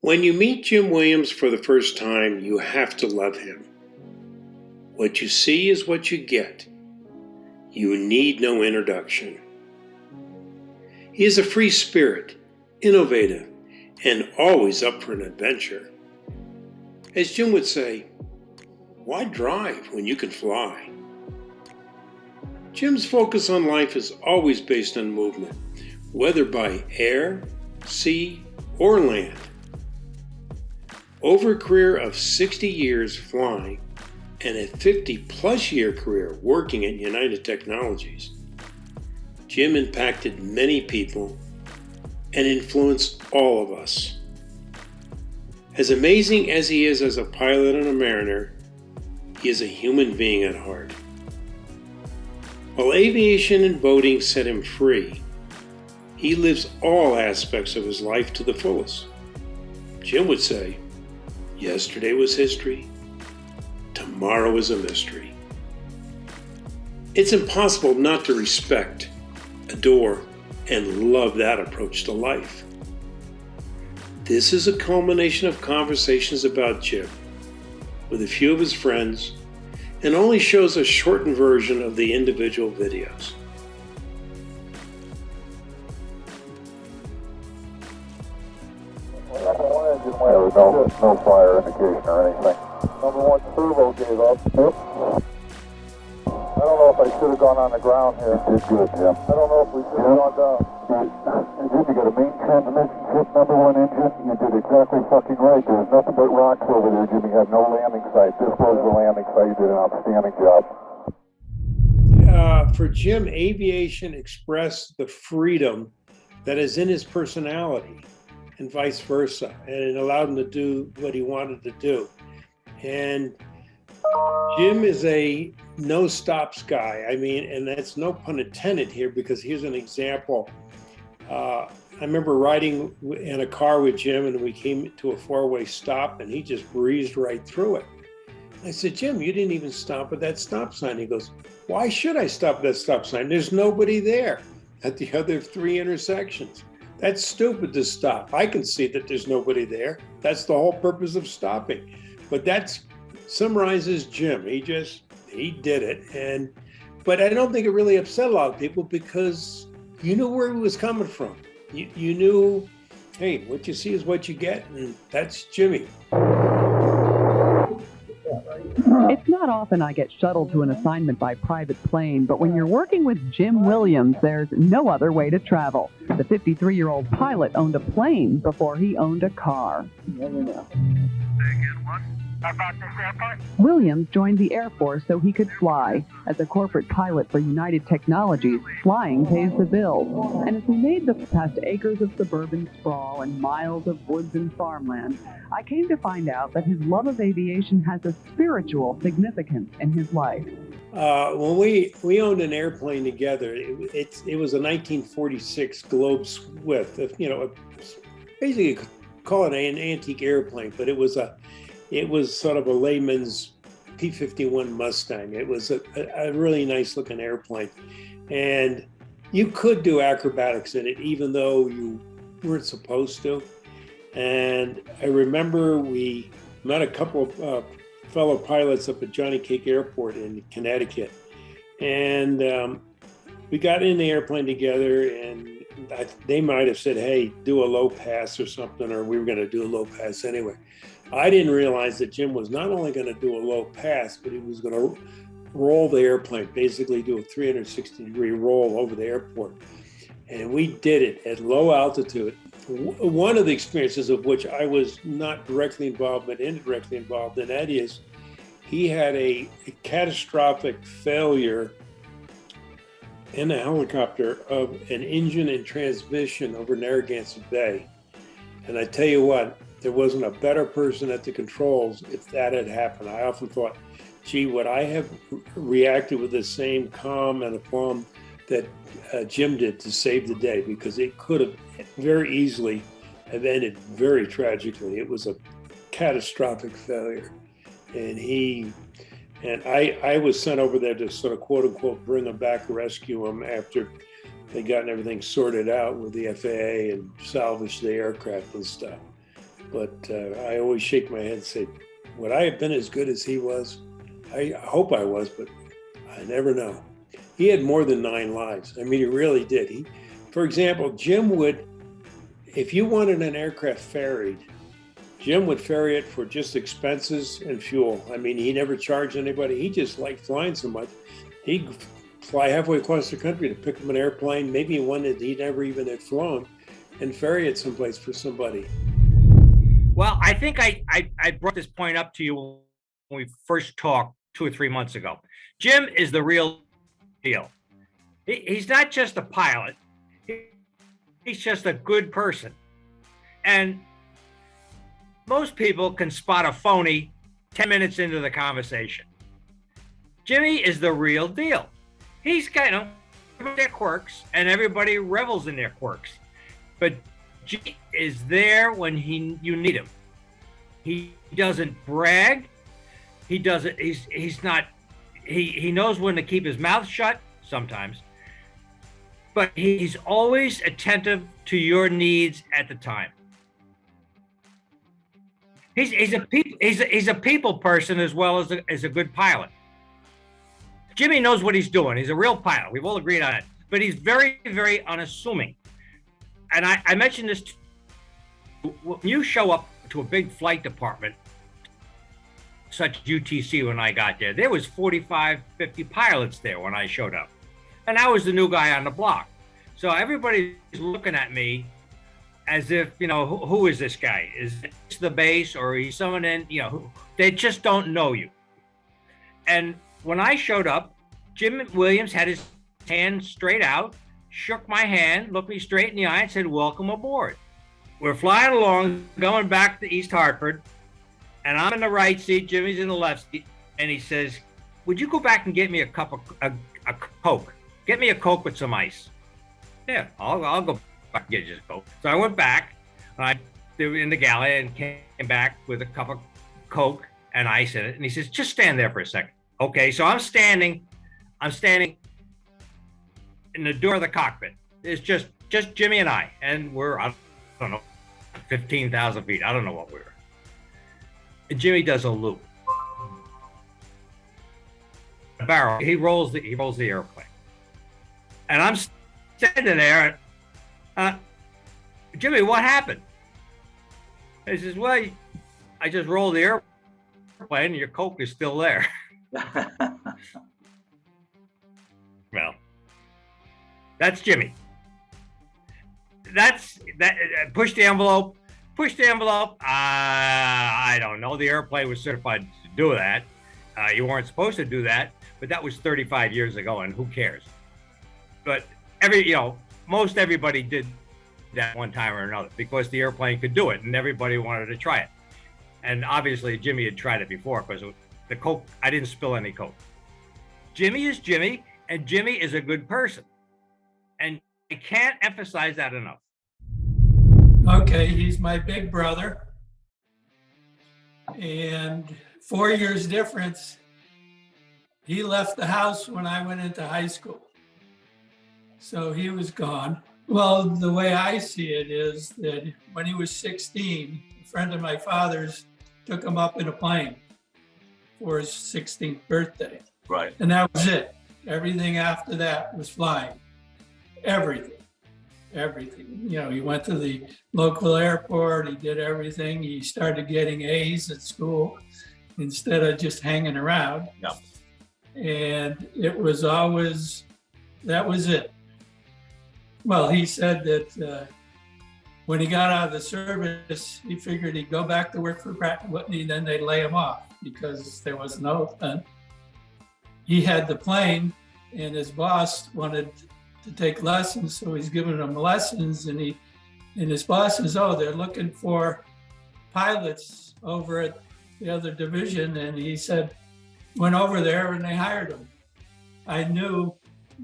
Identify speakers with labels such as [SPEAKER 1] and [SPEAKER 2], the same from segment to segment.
[SPEAKER 1] When you meet Jim Williams for the first time, you have to love him. What you see is what you get. You need no introduction. He is a free spirit, innovative, and always up for an adventure. As Jim would say, why drive when you can fly? Jim's focus on life is always based on movement, whether by air, sea, or land. Over a career of 60 years flying and a 50-plus year career working at United Technologies, Jim impacted many people and influenced all of us. As amazing as he is as a pilot and a mariner, he is a human being at heart. While aviation and boating set him free, he lives all aspects of his life to the fullest. Jim would say, yesterday was history, tomorrow is a mystery. It's impossible not to respect, adore, and love that approach to life. This is a culmination of conversations about Jim with a few of his friends and only shows a shortened version of the individual videos.
[SPEAKER 2] There was no fire indication or anything. Number one servo gave up. Yep. I don't know if I should have gone on the ground here. You did good, Jim. I don't know if we should have gone down. Jim, you got a main transmission ship, number one engine. You did exactly fucking right. There's nothing but rocks over there, Jim. You had no landing site. This was the landing site. You did an outstanding job.
[SPEAKER 1] For Jim, aviation expressed the freedom that is in his personality, and vice versa, and it allowed him to do what he wanted to do. And Jim is a no stops guy. I mean, and that's no pun intended here, because here's an example. I remember riding in a car with Jim, and we came to a four-way stop, and he just breezed right through it. I said, Jim, you didn't even stop at that stop sign. He goes, why should I stop at that stop sign? There's nobody there at the other three intersections. That's stupid to stop. I can see that there's nobody there. That's the whole purpose of stopping. But that summarizes Jim. He did it. But I don't think it really upset a lot of people, because you knew where he was coming from. You knew, hey, what you see is what you get, and that's Jimmy.
[SPEAKER 3] It's not often I get shuttled to an assignment by private plane, but when you're working with Jim Williams, there's no other way to travel. The 53-year-old pilot owned a plane before he owned a car. Williams joined the Air Force so he could fly. As a corporate pilot for United Technologies, flying pays the bills. And as we made the past acres of suburban sprawl and miles of woods and farmland, I came to find out that his love of aviation has a spiritual significance in his life.
[SPEAKER 1] When we owned an airplane together, it was a 1946 Globe Swift. Basically call it an antique airplane, but it was sort of a layman's P-51 Mustang. It was a really nice looking airplane, and you could do acrobatics in it, even though you weren't supposed to. And I remember we met a couple of fellow pilots up at Johnny Cake Airport in Connecticut, and we got in the airplane together, and they might have said, hey, do a low pass or something, or we were going to do a low pass anyway. I didn't realize that Jim was not only going to do a low pass, but he was going to roll the airplane, basically do a 360-degree roll over the airport. And we did it at low altitude. One of the experiences of which I was not directly involved, but indirectly involved, and that is he had a catastrophic failure in a helicopter of an engine and transmission over Narragansett Bay. And I tell you what, there wasn't a better person at the controls if that had happened. I often thought, gee, would I have reacted with the same calm and aplomb that Jim did to save the day? Because it could have very easily have ended very tragically. It was a catastrophic failure. And I was sent over there to sort of quote unquote bring him back, rescue him after they'd gotten everything sorted out with the FAA and salvaged the aircraft and stuff. but I always shake my head and say, would I have been as good as he was? I hope I was, but I never know. He had more than 9 lives. I mean, he really did. For example, Jim would, if you wanted an aircraft ferried, Jim would ferry it for just expenses and fuel. I mean, he never charged anybody. He just liked flying so much. He'd fly halfway across the country to pick up an airplane, maybe one that he never even had flown, and ferry it someplace for somebody.
[SPEAKER 4] Well, I think I brought this point up to you when we first talked 2 or 3 months ago. Jim is the real deal. He's not just a pilot. He's just a good person. And most people can spot a phony 10 minutes into the conversation. Jimmy is the real deal. He's got, their quirks, and everybody revels in their quirks. But Jimmy is there when you need him. He doesn't brag. He doesn't. He's not. He knows when to keep his mouth shut sometimes. But he's always attentive to your needs at the time. He's a people person as well as a good pilot. Jimmy knows what he's doing. He's a real pilot. We've all agreed on it. But he's very, very unassuming. And I mentioned this to you. When you show up to a big flight department, such as UTC when I got there was 45, 50 pilots there when I showed up. And I was the new guy on the block. So everybody's looking at me as if, who is this guy? Is this the base, or he's someone in, they just don't know you. And when I showed up, Jim Williams had his hand straight out, shook my hand, looked me straight in the eye and said, "Welcome aboard." We're flying along, going back to East Hartford, and I'm in the right seat, Jimmy's in the left seat, and he says, "Would you go back and get me a cup of a Coke? Get me a Coke with some ice." Yeah, I'll go back and get you a Coke. So I went back, and they were in the galley, and came back with a cup of Coke and ice in it, and he says, "Just stand there for a second." Okay, so I'm standing in the door of the cockpit. It's just Jimmy and I, and we're, I don't know, 15,000 feet. I don't know what we were. And Jimmy does a loop. A barrel. He rolls the airplane. And I'm standing there, and Jimmy, what happened? He says, "Well, I just rolled the airplane, and your Coke is still there." Well, that's Jimmy. That. Push the envelope. I don't know. The airplane was certified to do that. You weren't supposed to do that, but that was 35 years ago, and who cares? But most everybody did that one time or another because the airplane could do it, and everybody wanted to try it. And obviously, Jimmy had tried it before because the Coke, I didn't spill any Coke. Jimmy is Jimmy, and Jimmy is a good person. And I can't emphasize that enough.
[SPEAKER 5] Okay, he's my big brother. And 4 years difference. He left the house when I went into high school. So he was gone. Well, the way I see it is that when he was 16, a friend of my father's took him up in a plane for his 16th birthday.
[SPEAKER 6] Right.
[SPEAKER 5] And that was it. Everything after that was flying. Everything. He went to the local airport, he did everything. He started getting A's at school instead of just hanging around.
[SPEAKER 6] Yep.
[SPEAKER 5] And it was always, that was it. Well, he said that when he got out of the service, he figured he'd go back to work for Pratt & Whitney, then they'd lay him off because there was no, he had the plane and his boss wanted to take lessons. So he's giving him lessons and his boss says, "Oh, they're looking for pilots over at the other division." And he said, went over there and they hired him. I knew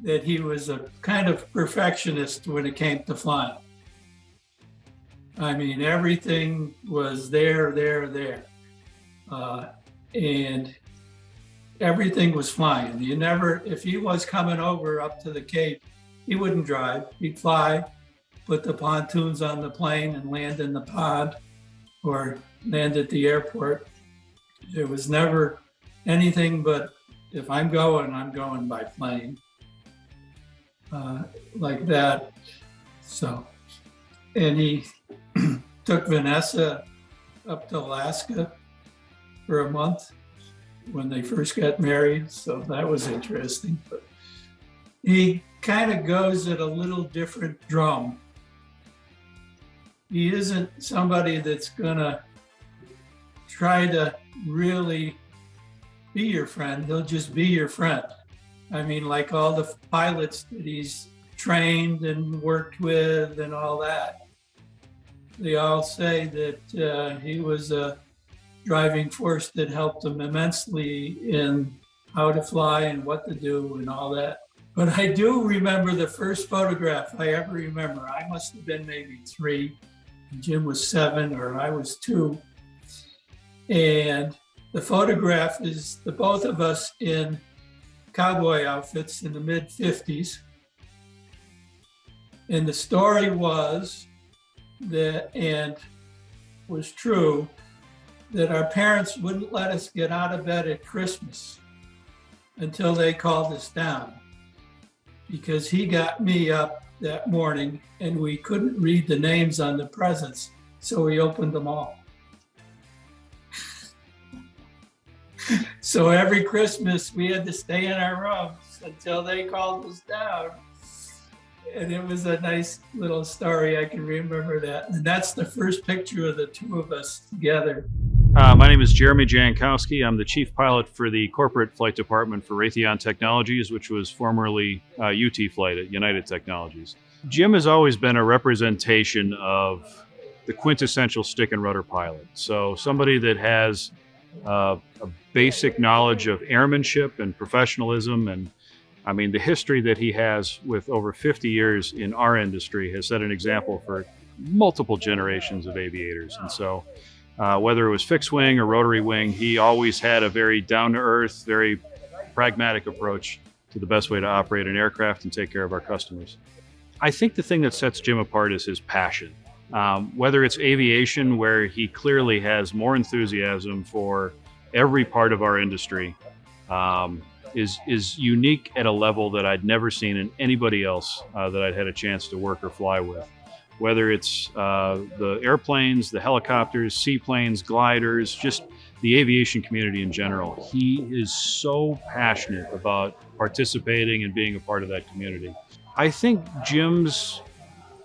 [SPEAKER 5] that he was a kind of perfectionist when it came to flying. I mean, everything was there. And everything was flying. If he was coming over up to the Cape, he wouldn't drive. He'd fly, put the pontoons on the plane and land in the pond. or land at the airport. It was never anything but, if I'm going by plane, like that. So, and he took Vanessa up to Alaska for a month when they first got married. So that was interesting. But he kind of goes at a little different drum. He isn't somebody that's gonna try to really be your friend. He'll just be your friend. I mean, like all the pilots that he's trained and worked with and all that, they all say that he was a driving force that helped them immensely in how to fly and what to do and all that. But I do remember the first photograph I ever remember. I must have been maybe 3, and Jim was 7, or I was 2. And the photograph is the both of us in cowboy outfits in the mid-50s. And the story was that, and was true, that our parents wouldn't let us get out of bed at Christmas until they called us down, because he got me up that morning and we couldn't read the names on the presents, so we opened them all. So every Christmas we had to stay in our rooms until they called us down. And it was a nice little story. I can remember that. And that's the first picture of the two of us together.
[SPEAKER 6] My name is Jeremy Jankowski. I'm the chief pilot for the corporate flight department for Raytheon Technologies, which was formerly UT Flight at United Technologies. Jim has always been a representation of the quintessential stick and rudder pilot. So somebody that has a basic knowledge of airmanship and professionalism. And I mean, the history that he has with over 50 years in our industry has set an example for multiple generations of aviators. And so whether it was fixed wing or rotary wing, he always had a very down-to-earth, very pragmatic approach to the best way to operate an aircraft and take care of our customers. I think the thing that sets Jim apart is his passion. Whether it's aviation, where he clearly has more enthusiasm for every part of our industry, is unique at a level that I'd never seen in anybody else that I'd had a chance to work or fly with. Whether it's the airplanes, the helicopters, seaplanes, gliders, just the aviation community in general. He is so passionate about participating and being a part of that community. I think Jim's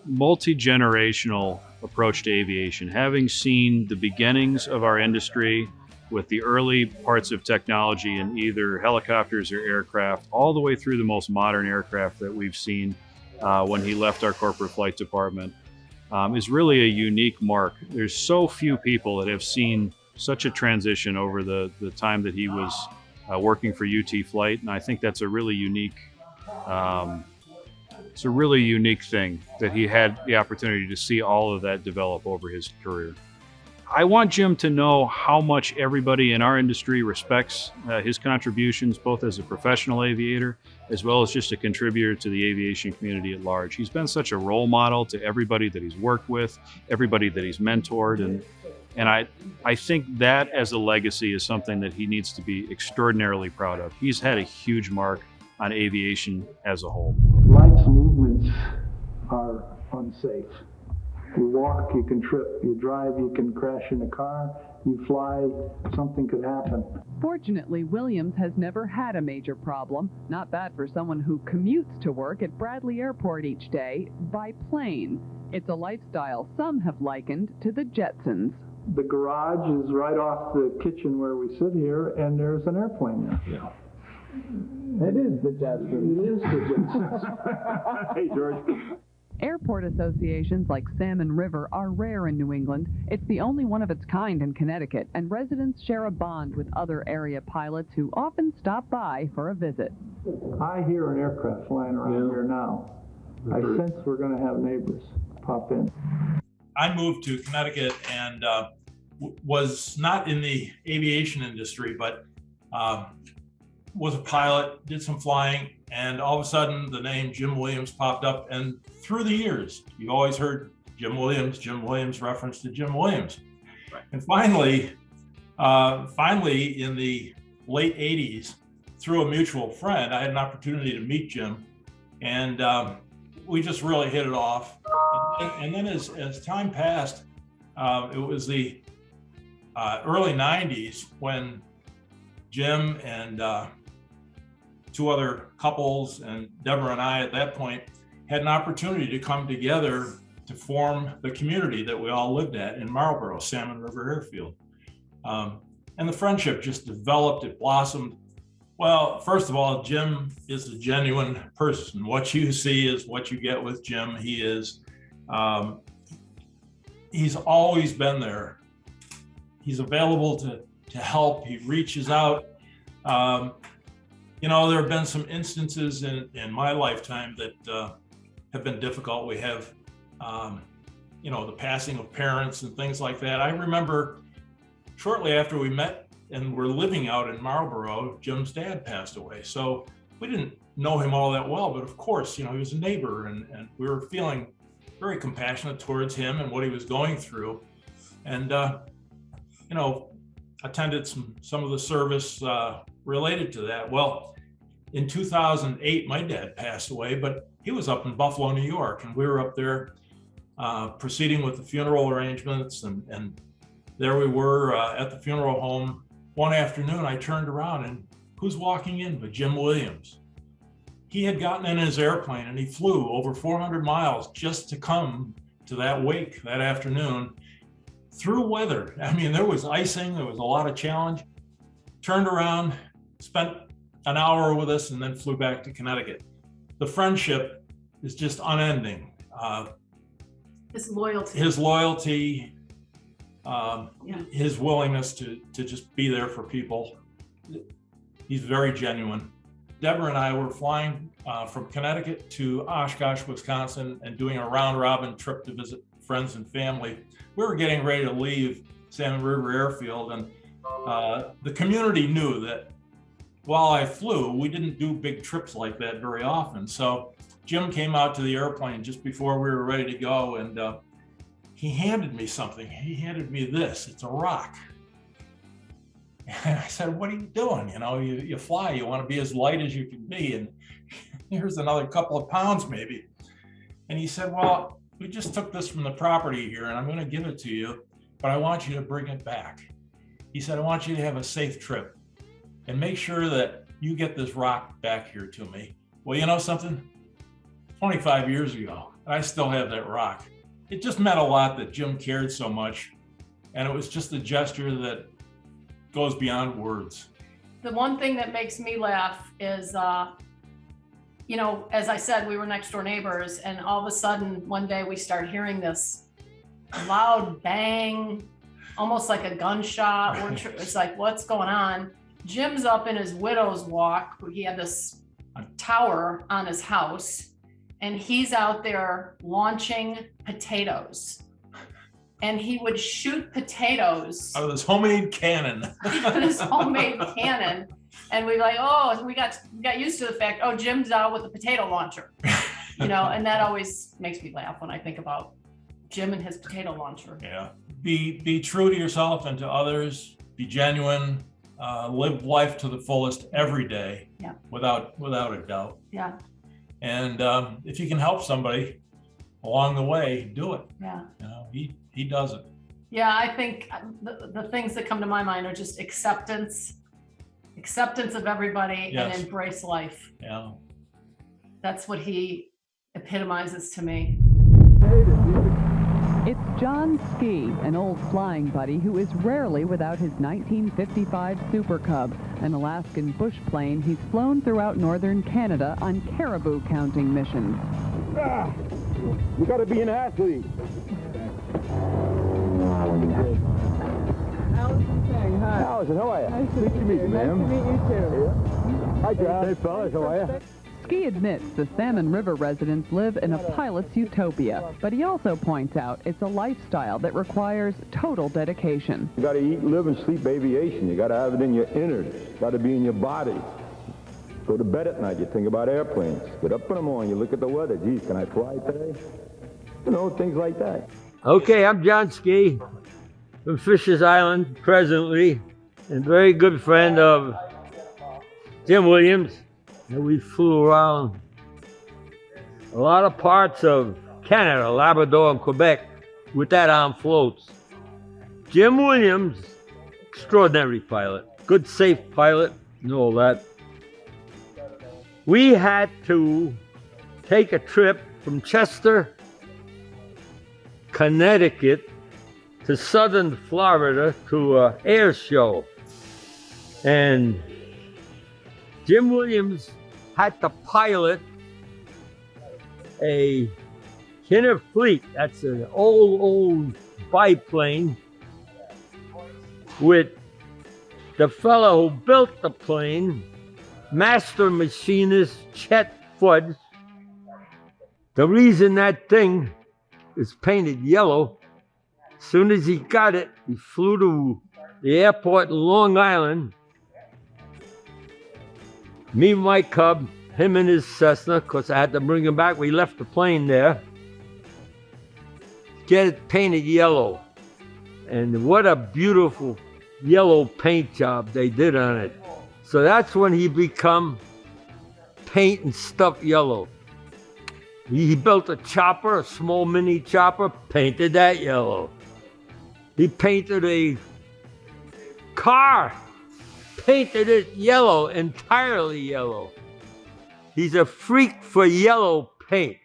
[SPEAKER 6] multi-generational approach to aviation, having seen the beginnings of our industry with the early parts of technology in either helicopters or aircraft, all the way through the most modern aircraft that we've seen when he left our corporate flight department, is really a unique mark. There's so few people that have seen such a transition over the time that he was working for UT Flight, and I think that's a really unique it's a really unique thing that he had the opportunity to see all of that develop over his career. I want Jim to know how much everybody in our industry respects his contributions, both as a professional aviator as well as just a contributor to the aviation community at large. He's been such a role model to everybody that he's worked with, everybody that he's mentored, and I think that as a legacy is something that he needs to be extraordinarily proud of. He's had a huge mark on aviation as a whole.
[SPEAKER 7] Life's movements are unsafe. You walk, you can trip, you drive, you can crash in a car, you fly, something could happen.
[SPEAKER 3] Fortunately, Williams has never had a major problem. Not bad for someone who commutes to work at Bradley Airport each day by plane. It's a lifestyle some have likened to the Jetsons.
[SPEAKER 7] The garage is right off the kitchen where we sit here, and there's an airplane there.
[SPEAKER 6] Yeah.
[SPEAKER 7] It is the Jetsons. It is the Jetsons. Hey, George.
[SPEAKER 3] Airport associations like Salmon River are rare in New England. It's the only one of its kind in Connecticut, and residents share a bond with other area pilots who often stop by for a visit.
[SPEAKER 7] I hear an aircraft flying around here now. I sense we're going to have neighbors pop in.
[SPEAKER 8] I moved to Connecticut and was not in the aviation industry, but was a pilot, did some flying, and all of a sudden the name Jim Williams popped up. And through the years, you've always heard Jim Williams reference to Jim Williams. And finally, in the late 80s, through a mutual friend, I had an opportunity to meet Jim, and we just really hit it off. And then as time passed, it was the early 90s when Jim and two other couples and Deborah and I at that point had an opportunity to come together to form the community that we all lived at in Marlboro, Salmon River Airfield. And the friendship just developed, it blossomed. Well, first of all, Jim is a genuine person. What you see is what you get with Jim. He's always been there. He's available to help. He reaches out. You know, there have been some instances in my lifetime that have been difficult. We have, you know, the passing of parents and things like that. I remember shortly after we met and were living out in Marlboro, Jim's dad passed away. So we didn't know him all that well, but of course, you know, he was a neighbor, and we were feeling very compassionate towards him and what he was going through. And, you know, attended some of the service related to that. Well, in 2008, my dad passed away, but he was up in Buffalo, New York, and we were up there proceeding with the funeral arrangements. And there we were at the funeral home. One afternoon, I turned around, and who's walking in but Jim Williams? He had gotten in his airplane and he flew over 400 miles just to come to that wake that afternoon through weather. I mean, there was icing, there was a lot of challenge. Turned around, spent an hour with us, and then flew back to Connecticut. The friendship is just unending.
[SPEAKER 9] His loyalty.
[SPEAKER 8] His willingness to just be there for people. He's very genuine. Deborah and I were flying from Connecticut to Oshkosh, Wisconsin, and doing a round-robin trip to visit friends and family. We were getting ready to leave Salmon River Airfield, and the community knew that while I flew, we didn't do big trips like that very often. So Jim came out to the airplane just before we were ready to go, and he handed me something. He handed me this. It's a rock. And I said, "What are you doing? You know, you fly, you want to be as light as you can be, and here's another couple of pounds maybe." And he said, "Well, we just took this from the property here, and I'm going to give it to you, but I want you to bring it back." He said, "I want you to have a safe trip and make sure that you get this rock back here to me." Well, you know something? 25 years ago, I still have that rock. It just meant a lot that Jim cared so much, and it was just a gesture that goes beyond words.
[SPEAKER 9] The one thing that makes me laugh is, you know, as I said, we were next door neighbors, and all of a sudden one day we start hearing this loud bang, almost like a gunshot. It's like, what's going on? Jim's up in his widow's walk. He had this tower on his house, and he's out there launching potatoes. And he would shoot potatoes
[SPEAKER 8] out of this homemade cannon.
[SPEAKER 9] This homemade cannon. And we like, oh, we got used to the fact, oh, Jim's out with a potato launcher. You know, and that always makes me laugh when I think about Jim and his potato launcher.
[SPEAKER 8] Yeah. Be true to yourself and to others. Be genuine. Live life to the fullest every day.
[SPEAKER 9] Yeah.
[SPEAKER 8] Without a doubt.
[SPEAKER 9] Yeah.
[SPEAKER 8] And if you can help somebody along the way, do it.
[SPEAKER 9] Yeah.
[SPEAKER 8] You know, he does it.
[SPEAKER 9] Yeah, I think the things that come to my mind are just acceptance of everybody,
[SPEAKER 8] Yes.
[SPEAKER 9] and embrace life.
[SPEAKER 8] Yeah.
[SPEAKER 9] That's what he epitomizes to me.
[SPEAKER 3] It's John Ski, an old flying buddy who is rarely without his 1955 Super Cub, an Alaskan bush plane he's flown throughout northern Canada on caribou counting missions.
[SPEAKER 2] You gotta be an athlete. Allison, how are you? Nice to meet you, ma'am. Nice to meet you too. Hi, John. Hey, fellas, how are you?
[SPEAKER 3] Ski admits the Salmon River residents live in a pilot's utopia, but he also points out it's a lifestyle that requires total dedication.
[SPEAKER 2] You gotta eat, live, and sleep aviation. You gotta have it in your innards. Gotta be in your body. Go to bed at night, you think about airplanes. Get up in the morning, you look at the weather. Geez, can I fly today? You know, things like that.
[SPEAKER 10] Okay, I'm John Ski. from Fisher's Island presently, and very good friend of Jim Williams. And we flew around a lot of parts of Canada, Labrador, and Quebec with that on floats. Jim Williams, extraordinary pilot, good, safe pilot, and all that. We had to take a trip from Chester, Connecticut, to southern Florida to an air show. And Jim Williams had to pilot a Kinner Fleet, that's an old biplane, with the fellow who built the plane, master machinist Chet Fudge. The reason that thing is painted yellow, as soon as he got it, he flew to the airport in Long Island. Me, my Cub, him and his Cessna, because I had to bring him back. We left the plane there. Get it painted yellow. And what a beautiful yellow paint job they did on it. So that's when he become paint and stuff yellow. He built a chopper, a small mini chopper, painted that yellow. He painted a car, painted it yellow, entirely yellow. He's a freak for yellow paint.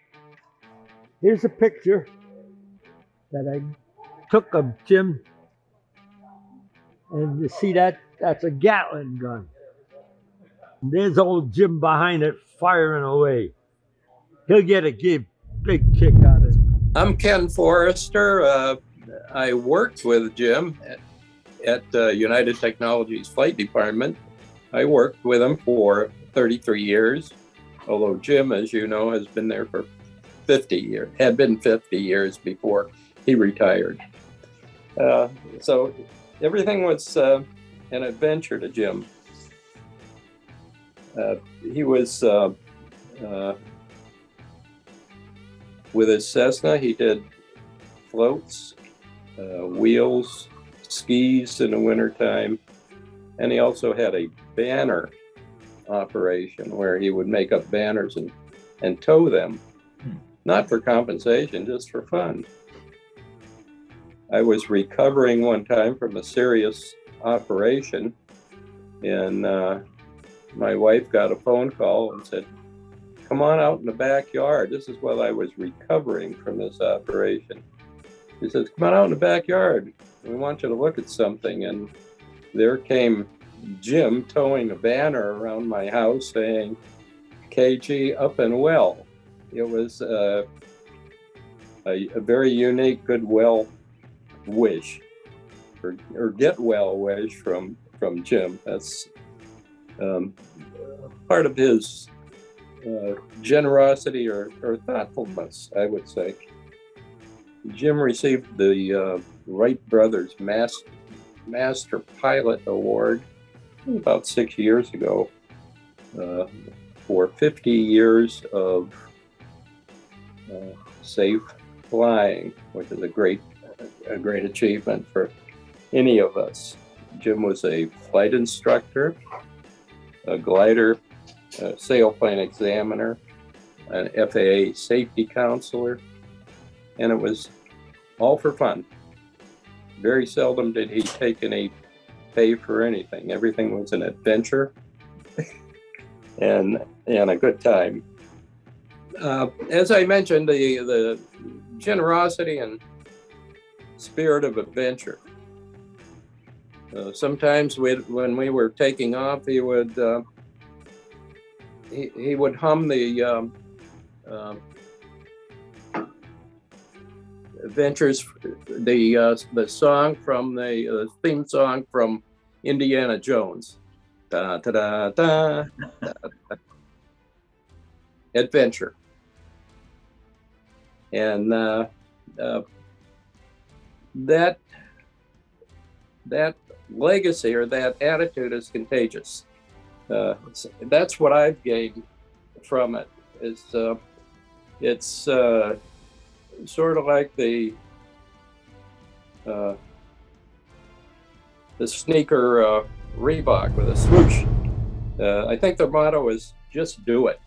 [SPEAKER 10] Here's a picture that I took of Jim. And you see that? That's a Gatling gun. And there's old Jim behind it firing away. He'll get a big kick out of it.
[SPEAKER 11] I'm Ken Forrester. I worked with Jim at United Technologies Flight Department. I worked with him for 33 years, although Jim, as you know, has been there for 50 years, had been 50 years before he retired. So everything was an adventure to Jim. He was, with his Cessna, he did floats, wheels, skis in the wintertime, and he also had a banner operation where he would make up banners and tow them, not for compensation, just for fun. I was recovering one time from a serious operation, and my wife got a phone call and said, "Come on out in the backyard." This is while I was recovering from this operation. She says, "Come on out in the backyard. We want you to look at something." And there came Jim towing a banner around my house saying, "KG up and well." It was a very unique goodwill wish, or get well wish from Jim. That's part of his generosity or thoughtfulness, I would say. Jim received the Wright Brothers Master Pilot Award about 6 years ago for 50 years of safe flying, which is a great achievement for any of us. Jim was a flight instructor, a glider, a sailplane examiner, an FAA safety counselor, and it was all for fun. Very seldom did he take any pay for anything. Everything was an adventure and a good time. As I mentioned, the generosity and spirit of adventure. Sometimes when we were taking off, he would hum the adventures, the song from the theme song from Indiana Jones. Da, da, da, da, da, da. Adventure. And that legacy or that attitude is contagious. That's what I've gained from it. It's sort of like the the sneaker Reebok with a swoosh. I think their motto is just do it.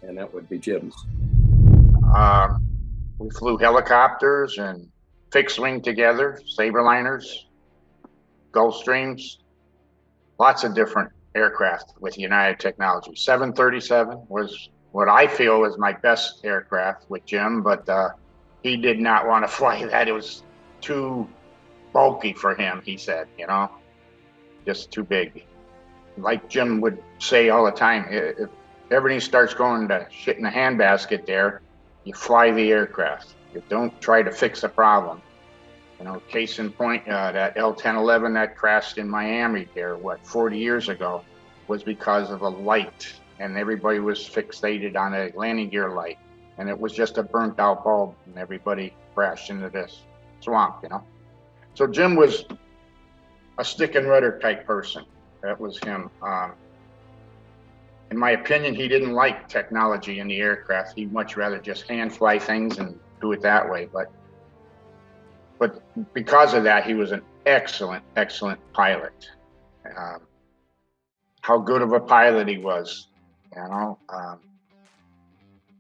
[SPEAKER 11] And that would be Jim's.
[SPEAKER 12] We flew helicopters and fixed wing together, Saberliners, Gulfstreams, lots of different aircraft with United Technologies. 737 was what I feel is my best aircraft with Jim, but he did not want to fly that. It was too bulky for him, he said, you know, just too big. Like Jim would say all the time, if everything starts going to shit in the handbasket there, you fly the aircraft. You don't try to fix the problem. You know, case in point, that L-1011 that crashed in Miami there, 40 years ago, was because of a light, and everybody was fixated on a landing gear light, and it was just a burnt out bulb, and everybody crashed into this swamp, you know. So Jim was a stick and rudder type person. That was him. In my opinion, he didn't like technology in the aircraft. He'd much rather just hand fly things and do it that way. But because of that, he was an excellent, excellent pilot. How good of a pilot he was, you know.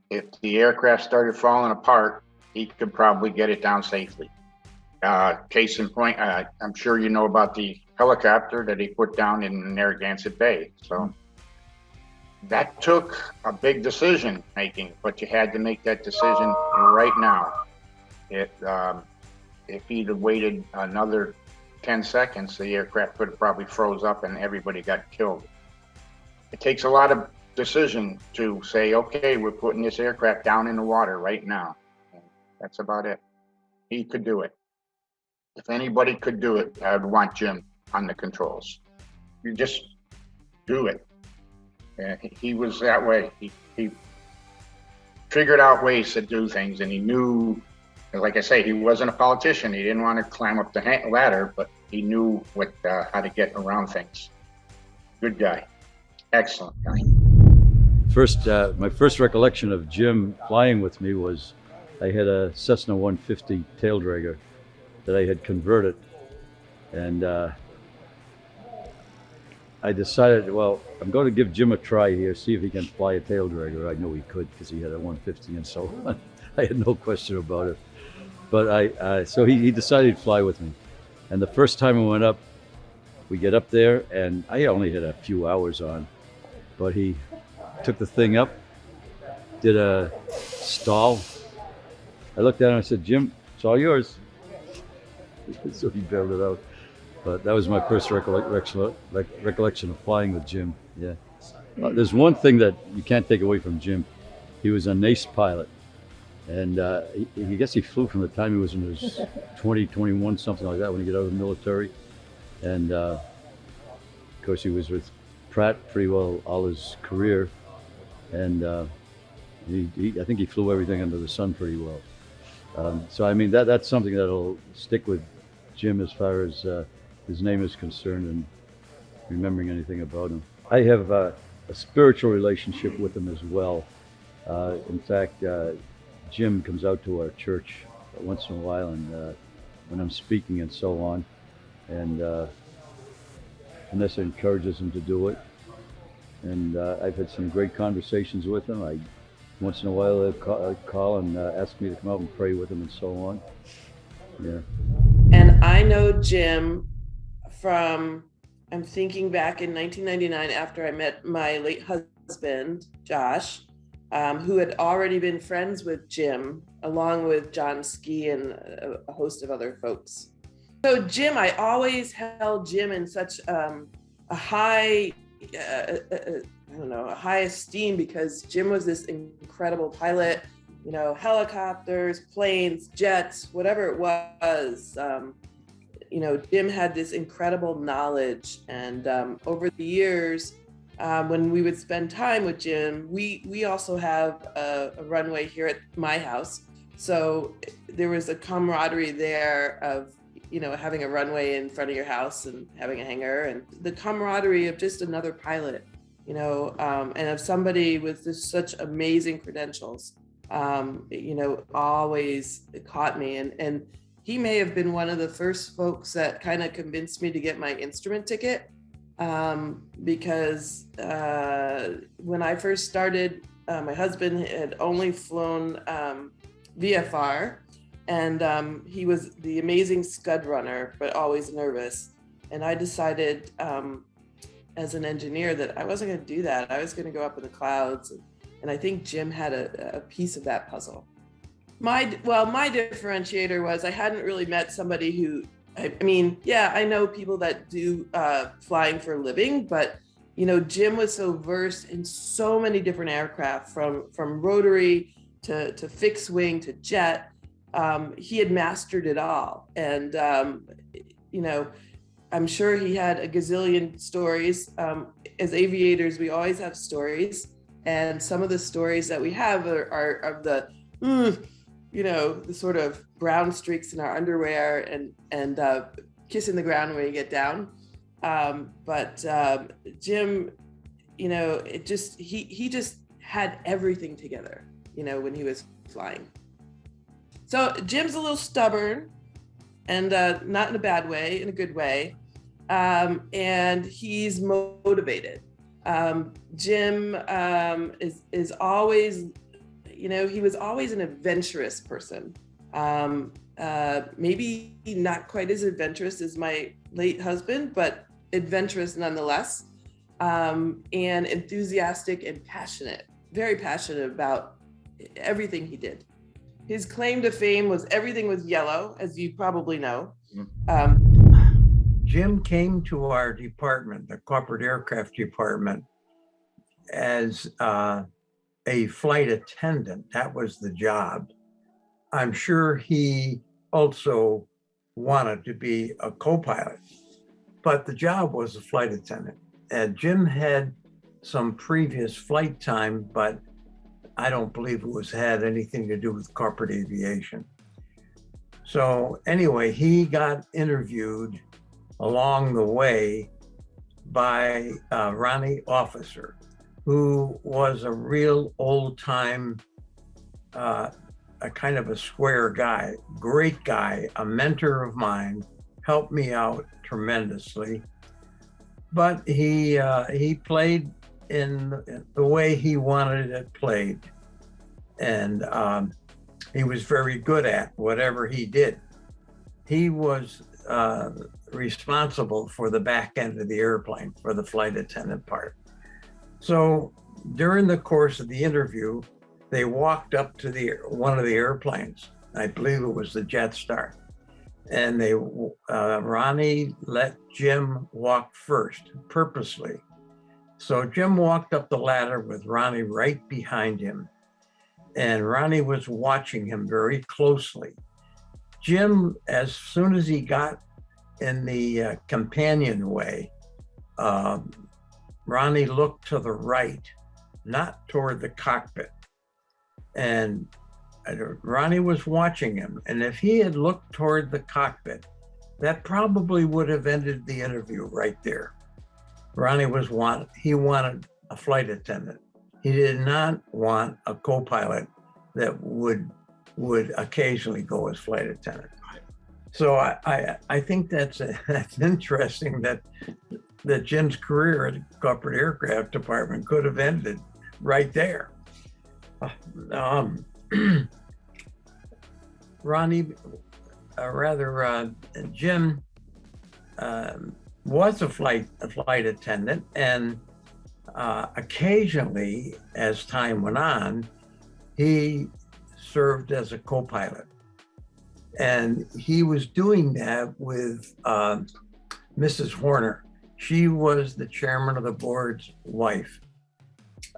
[SPEAKER 12] If the aircraft started falling apart, he could probably get it down safely. Case in point, I'm sure you know about the helicopter that he put down in Narragansett Bay. So that took a big decision making, but you had to make that decision right now. If he'd have waited another 10 seconds, the aircraft could have probably froze up and everybody got killed. It takes a lot of decision to say, okay, we're putting this aircraft down in the water right now. And that's about it. He could do it. If anybody could do it, I would want Jim on the controls. You just do it. He was that way. He figured out ways to do things, and he knew, like I say, he wasn't a politician. He didn't want to climb up the ladder, but he knew how to get around things. Good guy. Excellent guy.
[SPEAKER 13] My first recollection of Jim flying with me was I had a Cessna 150 tail dragger that I had converted, and I decided, well, I'm going to give Jim a try here, see if he can fly a tail dragger. I know he could because he had a 150 and so on. I had no question about it. But so he decided to fly with me. And the first time we went up, we get up there, and I only had a few hours on, but he took the thing up, did a stall. I looked at him and I said, Jim, it's all yours. So he bailed it out. But that was my first recollection of flying with Jim. Yeah. There's one thing that you can't take away from Jim. He was an ace pilot. And I guess he flew from the time he was in his 20, 21, something like that, when he got out of the military. And of course, he was with Pratt pretty well all his career. And I think he flew everything under the sun pretty well. So I mean, that's something that'll stick with Jim as far as his name is concerned and remembering anything about him. I have a spiritual relationship with him as well. In fact, Jim comes out to our church once in a while, and when I'm speaking and so on, and Vanessa encourages him to do it. And I've had some great conversations with him. Once in a while they'll call and ask me to come out and pray with him and so on. Yeah.
[SPEAKER 14] And I know Jim from, I'm thinking back in 1999 after I met my late husband, Josh, who had already been friends with Jim, along with John Ski and a host of other folks. So Jim, I always held Jim in such a high, a high esteem, because Jim was this incredible pilot, you know, helicopters, planes, jets, whatever it was. Jim had this incredible knowledge. And over the years, when we would spend time with Jim, we also have a runway here at my house. So there was a camaraderie there of, having a runway in front of your house and having a hangar, and the camaraderie of just another pilot, and of somebody with just such amazing credentials, always caught me. And he may have been one of the first folks that kind of convinced me to get my instrument ticket. Because when I first started, my husband had only flown VFR, and he was the amazing scud runner, but always nervous. And I decided as an engineer that I wasn't going to do that. I was going to go up in the clouds. And I think Jim had a piece of that puzzle. My differentiator was I hadn't really met somebody who, I mean, yeah, I know people that do flying for a living, but Jim was so versed in so many different aircraft, from rotary to fixed wing to jet. He had mastered it all. And, I'm sure he had a gazillion stories. As aviators, we always have stories. And some of the stories that we have are of the, the sort of brown streaks in our underwear and kissing the ground when you get down. But Jim, he just had everything together, when he was flying. So Jim's a little stubborn, and not in a bad way, in a good way. And he's motivated. Jim is always, he was always an adventurous person. Maybe not quite as adventurous as my late husband, but adventurous nonetheless, and enthusiastic and passionate, very passionate about everything he did. His claim to fame was everything was yellow, as you probably know.
[SPEAKER 15] Jim came to our department, the corporate aircraft department, as a flight attendant. That was the job. I'm sure he also wanted to be a co-pilot, but the job was a flight attendant. And Jim had some previous flight time, but I don't believe it had anything to do with corporate aviation. So anyway, he got interviewed along the way by Ronnie Officer, who was a real old-time, a kind of a square guy, great guy, a mentor of mine, helped me out tremendously. But he played in the way he wanted it played. And he was very good at whatever he did. He was responsible for the back end of the airplane, for the flight attendant part. So during the course of the interview, they walked up to one of the airplanes. I believe it was the Jetstar. And Ronnie let Jim walk first, purposely. So Jim walked up the ladder with Ronnie right behind him. And Ronnie was watching him very closely. Jim, as soon as he got in the companionway, Ronnie looked to the right, not toward the cockpit. And Ronnie was watching him. And if he had looked toward the cockpit, that probably would have ended the interview right there. Ronnie wanted a flight attendant. He did not want a co-pilot that would occasionally go as flight attendant. So I think that's interesting that Jim's career at the corporate aircraft department could have ended right there. Jim was a flight attendant, and occasionally, as time went on, he served as a co-pilot. And he was doing that with Mrs. Horner. She was the chairman of the board's wife.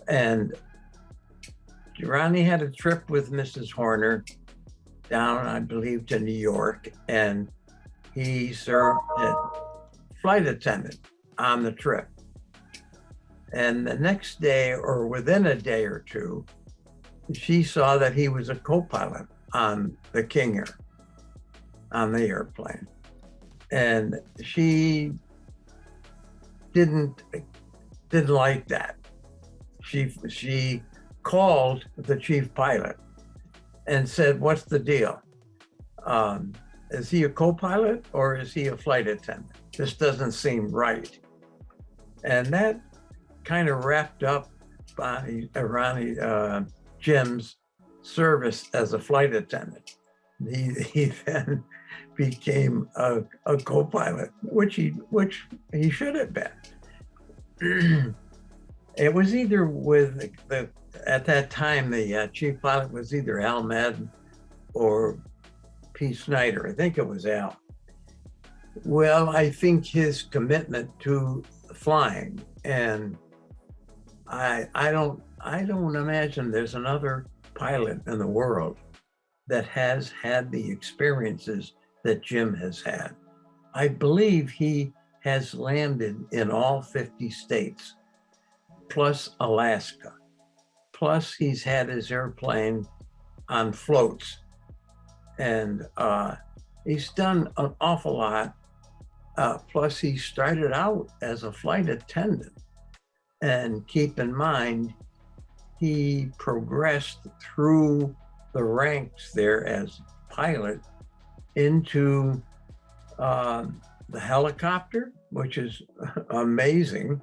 [SPEAKER 15] And Ronnie had a trip with Mrs. Horner down, I believe, to New York, and he served as flight attendant on the trip. And the next day, or within a day or two, she saw that he was a co-pilot on the King Air, on the airplane. And she didn't like that. She called the chief pilot and said, "What's the deal?" is he a co-pilot or is he a flight attendant? This doesn't seem right. And that kind of wrapped up around Jim's service as a flight attendant. He then became a co-pilot, which he should have been. It was either with at that time, the chief pilot was either Al Madden or P. Snyder. I think it was Al. Well, I think his commitment to flying, and I don't imagine there's another pilot in the world that has had the experiences that Jim has had. I believe he has landed in all 50 states, plus Alaska. Plus he's had his airplane on floats. And he's done an awful lot. Plus he started out as a flight attendant. And keep in mind, he progressed through the ranks there as pilot into the helicopter, which is amazing,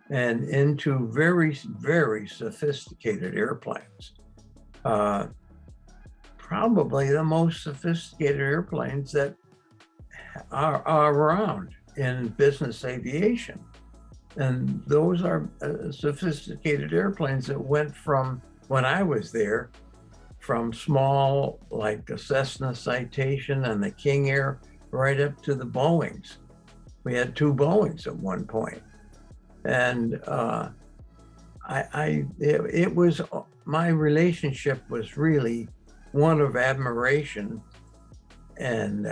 [SPEAKER 15] and into very, very sophisticated airplanes. Probably the most sophisticated airplanes that are around in business aviation. And those are sophisticated airplanes that went from, when I was there, from small, like the Cessna Citation and the King Air, right up to the Boeings. We had 2 Boeings at one point. And it was, my relationship was really one of admiration and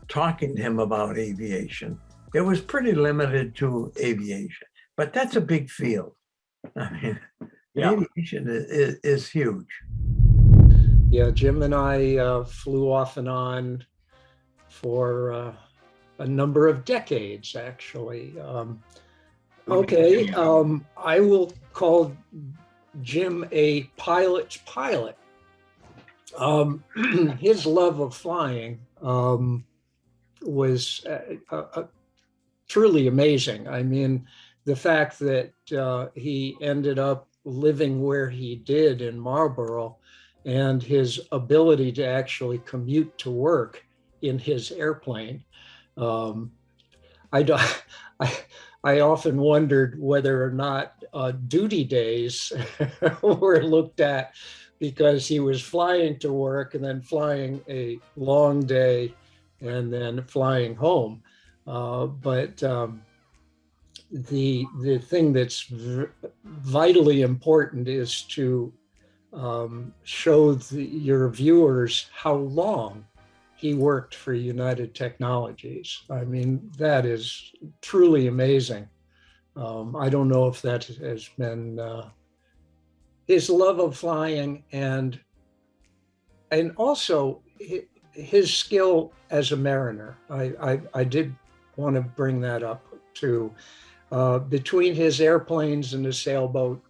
[SPEAKER 15] talking to him about aviation. It was pretty limited to aviation, but that's a big field. I mean, aviation is huge.
[SPEAKER 16] Yeah, Jim and I flew off and on for a number of decades, actually. I will call Jim a pilot's pilot. His love of flying was truly amazing. I mean, the fact that he ended up living where he did in Marlborough, and his ability to actually commute to work in his airplane. I often wondered whether or not duty days were looked at, because he was flying to work and then flying a long day and then flying home. But the thing that's vitally important is to show your viewers how long he worked for United Technologies. I mean, that is truly amazing. I don't know if that has been his love of flying, and also his skill as a mariner. I did want to bring that up too. Between his airplanes and his sailboat,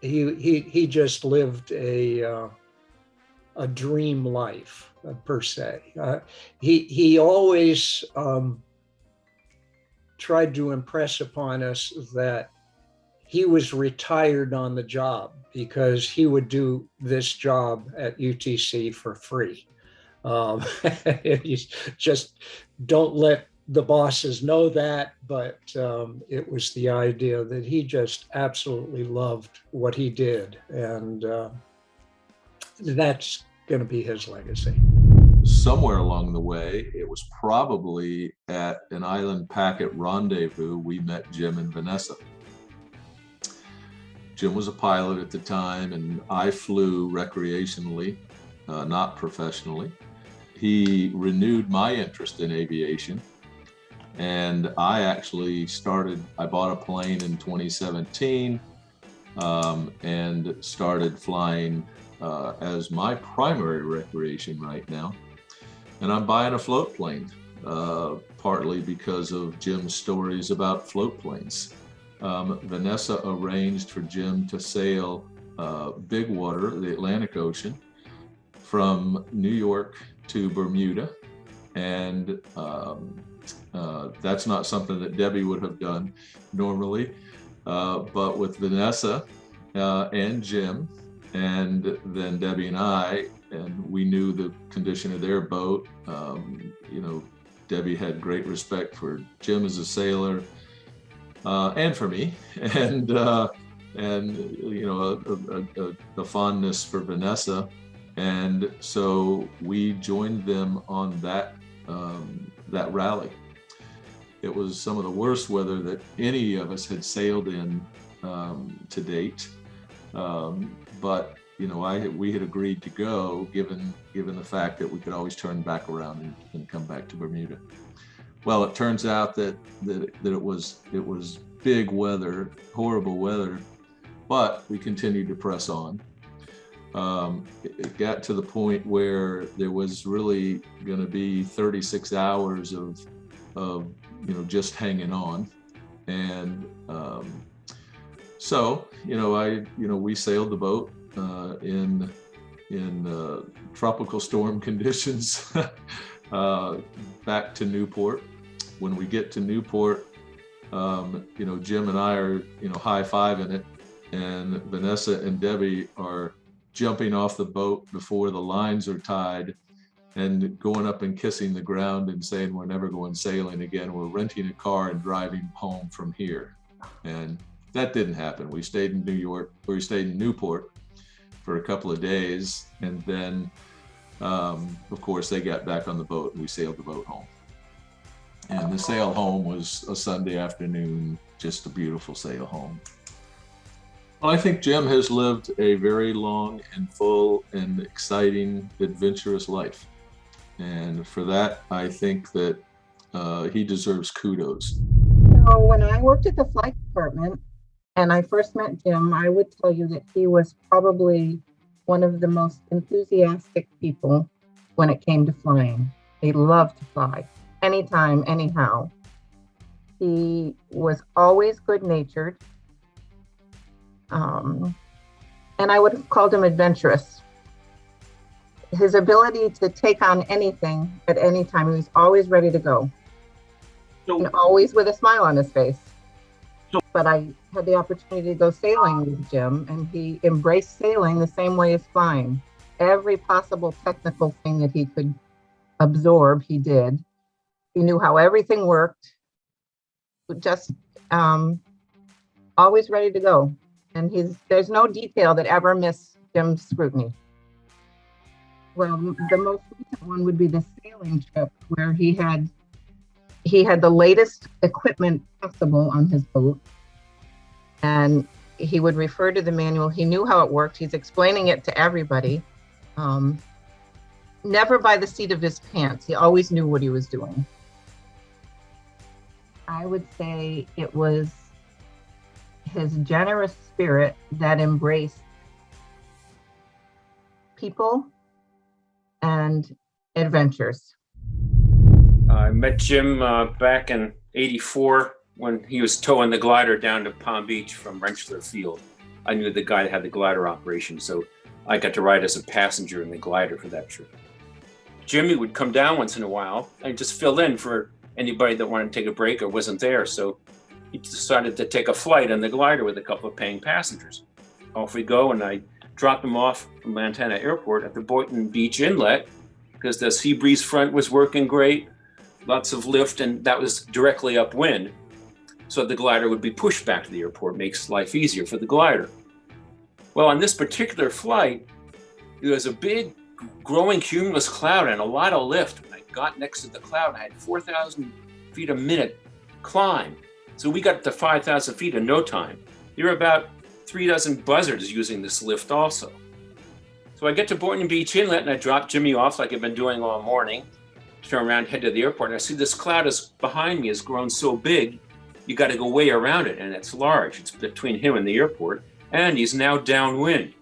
[SPEAKER 16] he just lived a dream life, per se. He always tried to impress upon us that he was retired on the job, because he would do this job at UTC for free. You just don't let the bosses know that, but it was the idea that he just absolutely loved what he did, and that's going to be his legacy.
[SPEAKER 17] Somewhere along the way, it was probably at an island packet rendezvous, we met Jim and Vanessa. Jim was a pilot at the time, and I flew recreationally, not professionally. He renewed my interest in aviation, and I actually I bought a plane in 2017 and started flying as my primary recreation right now. And I'm buying a float plane, partly because of Jim's stories about float planes. Vanessa arranged for Jim to sail big water, the Atlantic Ocean, from New York to Bermuda. And that's not something that Debbie would have done normally. But with Vanessa and Jim, and then Debbie and I, and we knew the condition of their boat. You know, Debbie had great respect for Jim as a sailor, and for me, and you know, a fondness for Vanessa. And so we joined them on that rally. It was some of the worst weather that any of us had sailed in to date. But you know, we had agreed to go, given the fact that we could always turn back around and come back to Bermuda. Well, it turns out that it was big weather, horrible weather, but we continued to press on. It got to the point where there was really going to be 36 hours of you know, just hanging on. And so you know, we sailed the boat in tropical storm conditions back to Newport. When we get to Newport, you know, Jim and I are, you know, high-fiving it, and Vanessa and Debbie are jumping off the boat before the lines are tied and going up and kissing the ground and saying, we're never going sailing again. We're renting a car and driving home from here. And that didn't happen. We stayed in New York, or we stayed in Newport for a couple of days. And then, of course, they got back on the boat and we sailed the boat home. And the sail home was a Sunday afternoon, just a beautiful sail home. Well, I think Jim has lived a very long and full and exciting, adventurous life. And for that, I think that he deserves kudos.
[SPEAKER 18] So when I worked at the flight department and I first met Jim, I would tell you that he was probably one of the most enthusiastic people when it came to flying. He loved to fly, anytime, anyhow. He was always good-natured. And I would have called him adventurous. His ability to take on anything at any time, he was always ready to go. And always with a smile on his face. But I had the opportunity to go sailing with Jim, and he embraced sailing the same way as flying. Every possible technical thing that he could absorb, he did. He knew how everything worked, just always ready to go. And there's no detail that ever missed Jim's scrutiny. Well, the most recent one would be the sailing trip where he had the latest equipment possible on his boat. And he would refer to the manual. He knew how it worked. He's explaining it to everybody. Never by the seat of his pants. He always knew what he was doing. I would say it was his generous spirit that embraced people and adventures.
[SPEAKER 19] I met Jim back in '84 when he was towing the glider down to Palm Beach from Rensselaer Field. I knew the guy that had the glider operation, so I got to ride as a passenger in the glider for that trip. Jimmy would come down once in a while and just fill in for anybody that wanted to take a break or wasn't there. So he decided to take a flight on the glider with a couple of paying passengers. Off we go, and I dropped him off from Montana Airport at the Boynton Beach Inlet because the sea breeze front was working great, lots of lift, and that was directly upwind. So the glider would be pushed back to the airport, makes life easier for the glider. Well, on this particular flight, there was a big growing cumulus cloud and a lot of lift. When I got next to the cloud, I had 4,000 feet a minute climb. So we got to 5,000 feet in no time. There were about 3 dozen buzzards using this lift also. So I get to Boynton Beach Inlet and I drop Jimmy off like I've been doing all morning, turn around, head to the airport, and I see this cloud is behind me has grown so big, you got to go way around it, and it's large. It's between him and the airport, and he's now downwind.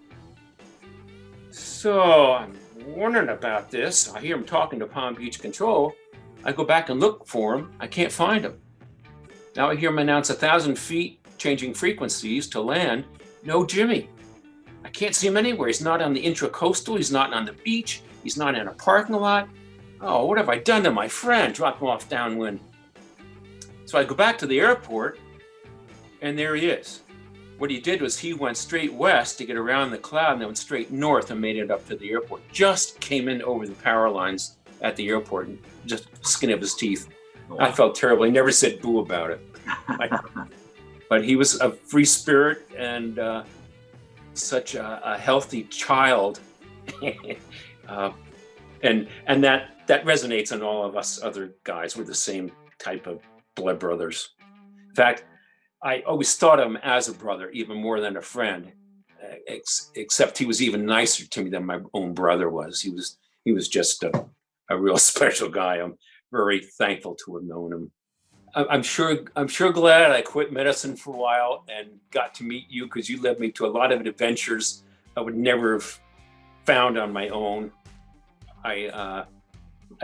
[SPEAKER 19] So I'm wondering about this. I hear him talking to Palm Beach Control. I go back and look for him. I can't find him. Now I hear him announce 1,000 feet, changing frequencies to land. No Jimmy. I can't see him anywhere. He's not on the intracoastal. He's not on the beach. He's not in a parking lot. Oh, what have I done to my friend? Drop him off downwind. So I go back to the airport, and there he is. What he did was he went straight west to get around the cloud and then went straight north and made it up to the airport. Just came in over the power lines at the airport and just skin of his teeth. I felt terrible. He never said boo about it. But he was a free spirit and such a healthy child. And that resonates on all of us other guys. We're the same type of blood brothers. In fact, I always thought of him as a brother, even more than a friend, except he was even nicer to me than my own brother was. He was just a real special guy. I'm very thankful to have known him. I'm sure glad I quit medicine for a while and got to meet you, because you led me to a lot of adventures I would never have found on my own. I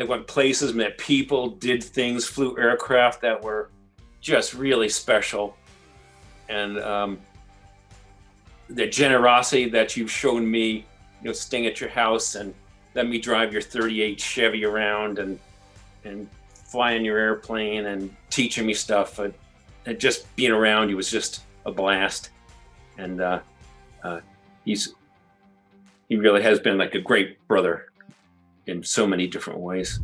[SPEAKER 19] went places, met people, did things, flew aircraft that were just really special. And the generosity that you've shown me, staying at your house and let me drive your 38 Chevy around and flying your airplane and teaching me stuff. And just being around you was just a blast. And he really has been like a great brother in so many different ways.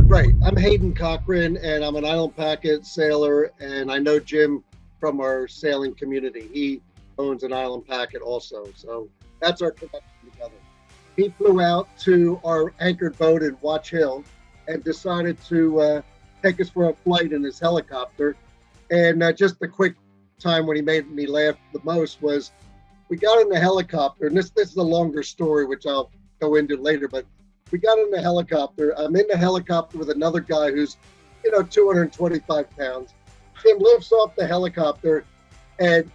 [SPEAKER 20] Right. I'm Hayden Cochran, and I'm an island packet sailor, and I know Jim from our sailing community. He owns an island packet also. So that's our connection together. He flew out to our anchored boat in Watch Hill and decided to take us for a flight in his helicopter. And just a quick time when he made me laugh the most was we got in the helicopter, and this is a longer story, which I'll go into later, but we got in the helicopter. I'm in the helicopter with another guy who's, 225 pounds. Jim lifts off the helicopter, and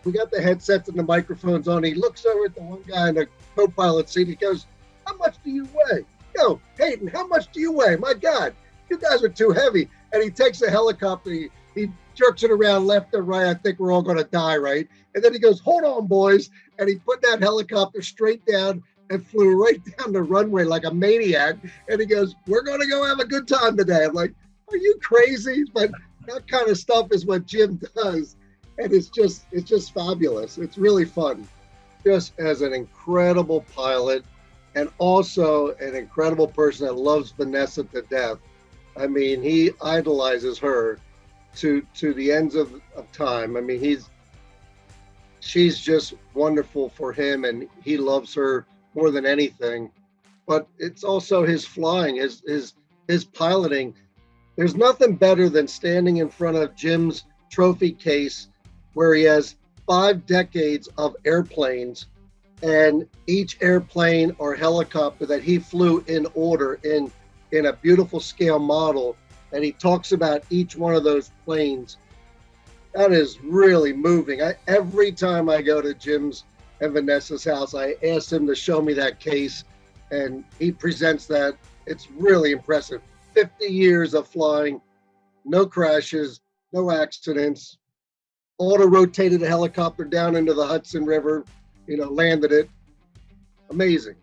[SPEAKER 20] we got the headsets and the microphones on. He looks over at the one guy in the co-pilot seat. He goes, "How much do you weigh?" Yo, Hayden, how much do you weigh? My God, you guys are too heavy. And he takes the helicopter, he jerks it around left and right. I think we're all going to die, right? And then he goes, "Hold on, boys." And he put that helicopter straight down and flew right down the runway like a maniac. And he goes, "We're going to go have a good time today." I'm like, are you crazy? But that kind of stuff is what Jim does. And it's just fabulous. It's really fun. Just as an incredible pilot and also an incredible person that loves Vanessa to death. I mean, he idolizes her to the ends of time. I mean, she's just wonderful for him, and he loves her more than anything. But it's also his flying, his piloting. There's nothing better than standing in front of Jim's trophy case where he has 5 decades of airplanes, and each airplane or helicopter that he flew in order in a beautiful scale model, and he talks about each one of those planes. That is really moving. Every time I go to Jim's and Vanessa's house, I ask him to show me that case, and he presents that. It's really impressive. 50 years of flying, no crashes, no accidents, auto-rotated a helicopter down into the Hudson River, landed it. Amazing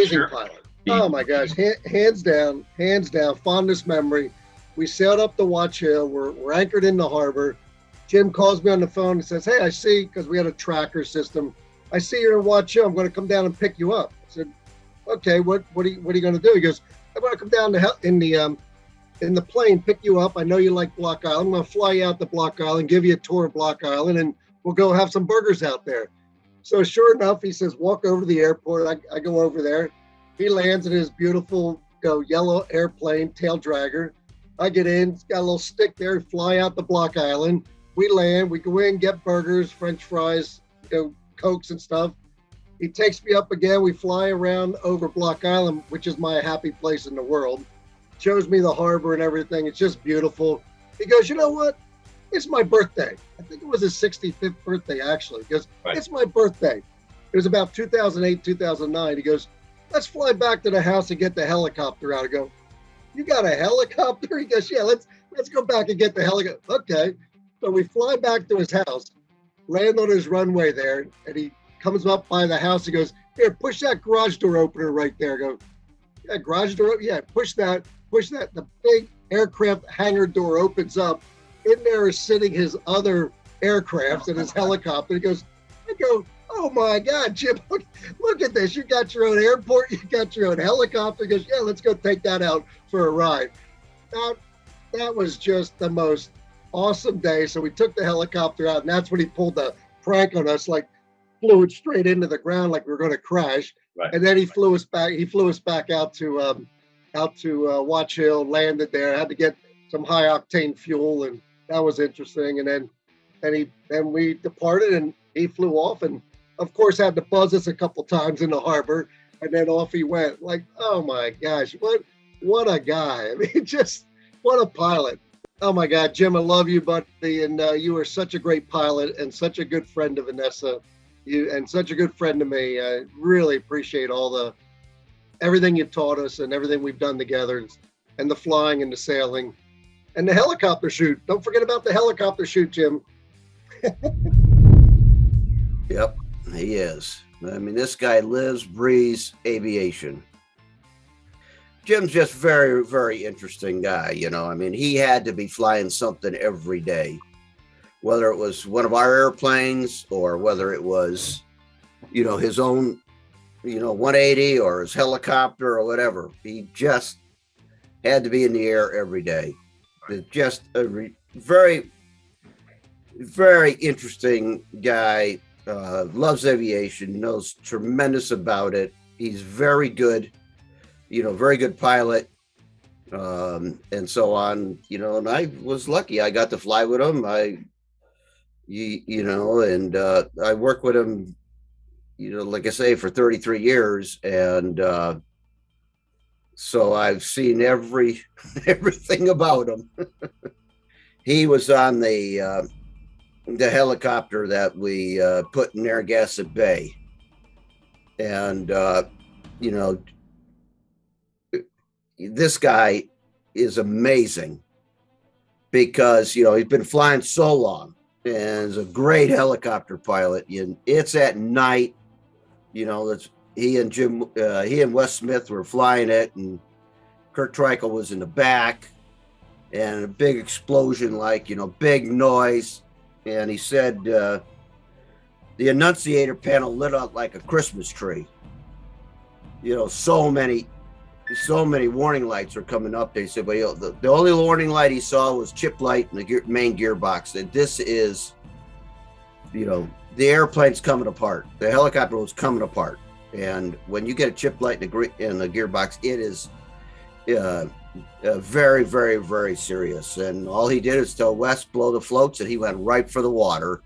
[SPEAKER 20] sure. Pilot. Oh my gosh, hands down, fondest memory. We sailed up to Watch Hill, we're anchored in the harbor. Jim calls me on the phone and says, "Hey, I see," because we had a tracker system, "I see you're in Watch Hill, I'm going to come down and pick you up." I said, "Okay, what are you going to do?" He goes, "I'm going to come down in the plane, pick you up. I know you like Block Island. I'm going to fly you out to Block Island, give you a tour of Block Island, and we'll go have some burgers out there." So sure enough, he says, "Walk over to the airport." I go over there. He lands in his beautiful yellow airplane, tail dragger. I get in, it's got a little stick there, fly out to Block Island. We land, we go in, get burgers, French fries, Cokes and stuff. He takes me up again. We fly around over Block Island, which is my happy place in the world. Shows me the harbor and everything. It's just beautiful. He goes, "You know what? It's my birthday." I think it was his 65th birthday, actually. He goes, "Right. It's my birthday." It was about 2008, 2009. He goes, "Let's fly back to the house and get the helicopter out." I go, "You got a helicopter?" He goes, "Yeah, let's go back and get the helicopter." Okay. So we fly back to his house, land on his runway there, and he comes up by the house. He goes, "Here, push that garage door opener right there." I go, "Yeah, garage door? Yeah, push that. The big aircraft hangar door opens up. In there is sitting his other aircrafts and his helicopter. He goes, I go, "Oh my God, Jim, look at this. You got your own airport. You got your own helicopter." He goes, "Yeah, let's go take that out for a ride." That was just the most awesome day. So we took the helicopter out, and that's when he pulled the prank on us, like flew it straight into the ground like we were going to crash.
[SPEAKER 21] Right.
[SPEAKER 20] And then he flew us back out to Watch Hill, landed there. I had to get some high octane fuel, and that was interesting. And then we departed, and he flew off, and of course had to buzz us a couple times in the harbor, and then off he went. Like, oh my gosh, what a guy! I mean, just what a pilot! Oh my God, Jim, I love you, buddy, and you are such a great pilot and such a good friend to Vanessa, and such a good friend to me. I really appreciate everything you've taught us and everything we've done together, and the flying and the sailing and the helicopter shoot. Don't forget about the helicopter shoot, Jim.
[SPEAKER 21] Yep, he is. I mean, this guy lives, breathes aviation. Jim's just very, very interesting guy. You know, I mean, he had to be flying something every day, whether it was one of our airplanes or whether it was, his own, 180 or his helicopter or whatever. He just had to be in the air every day. Just a very, very interesting guy. Loves aviation, knows tremendous about it. He's very good, very good pilot, and so on, and I was lucky. I got to fly with him. I worked with him, like I say, for 33 years. And so I've seen everything about him. He was on the helicopter that we put in Narragansett Bay. And, this guy is amazing because, he's been flying so long and is a great helicopter pilot. And it's at night, he and Wes Smith were flying it, and Kurt Treichel was in the back, and a big explosion, big noise. And he said the annunciator panel lit up like a Christmas tree. So many warning lights are coming up. They said, but the only warning light he saw was chip light in the main gearbox. And this is, the airplane's coming apart. The helicopter was coming apart. And when you get a chip light in the gearbox, it is very, very, very serious. And all he did is tell Wes, blow the floats, and he went right for the water,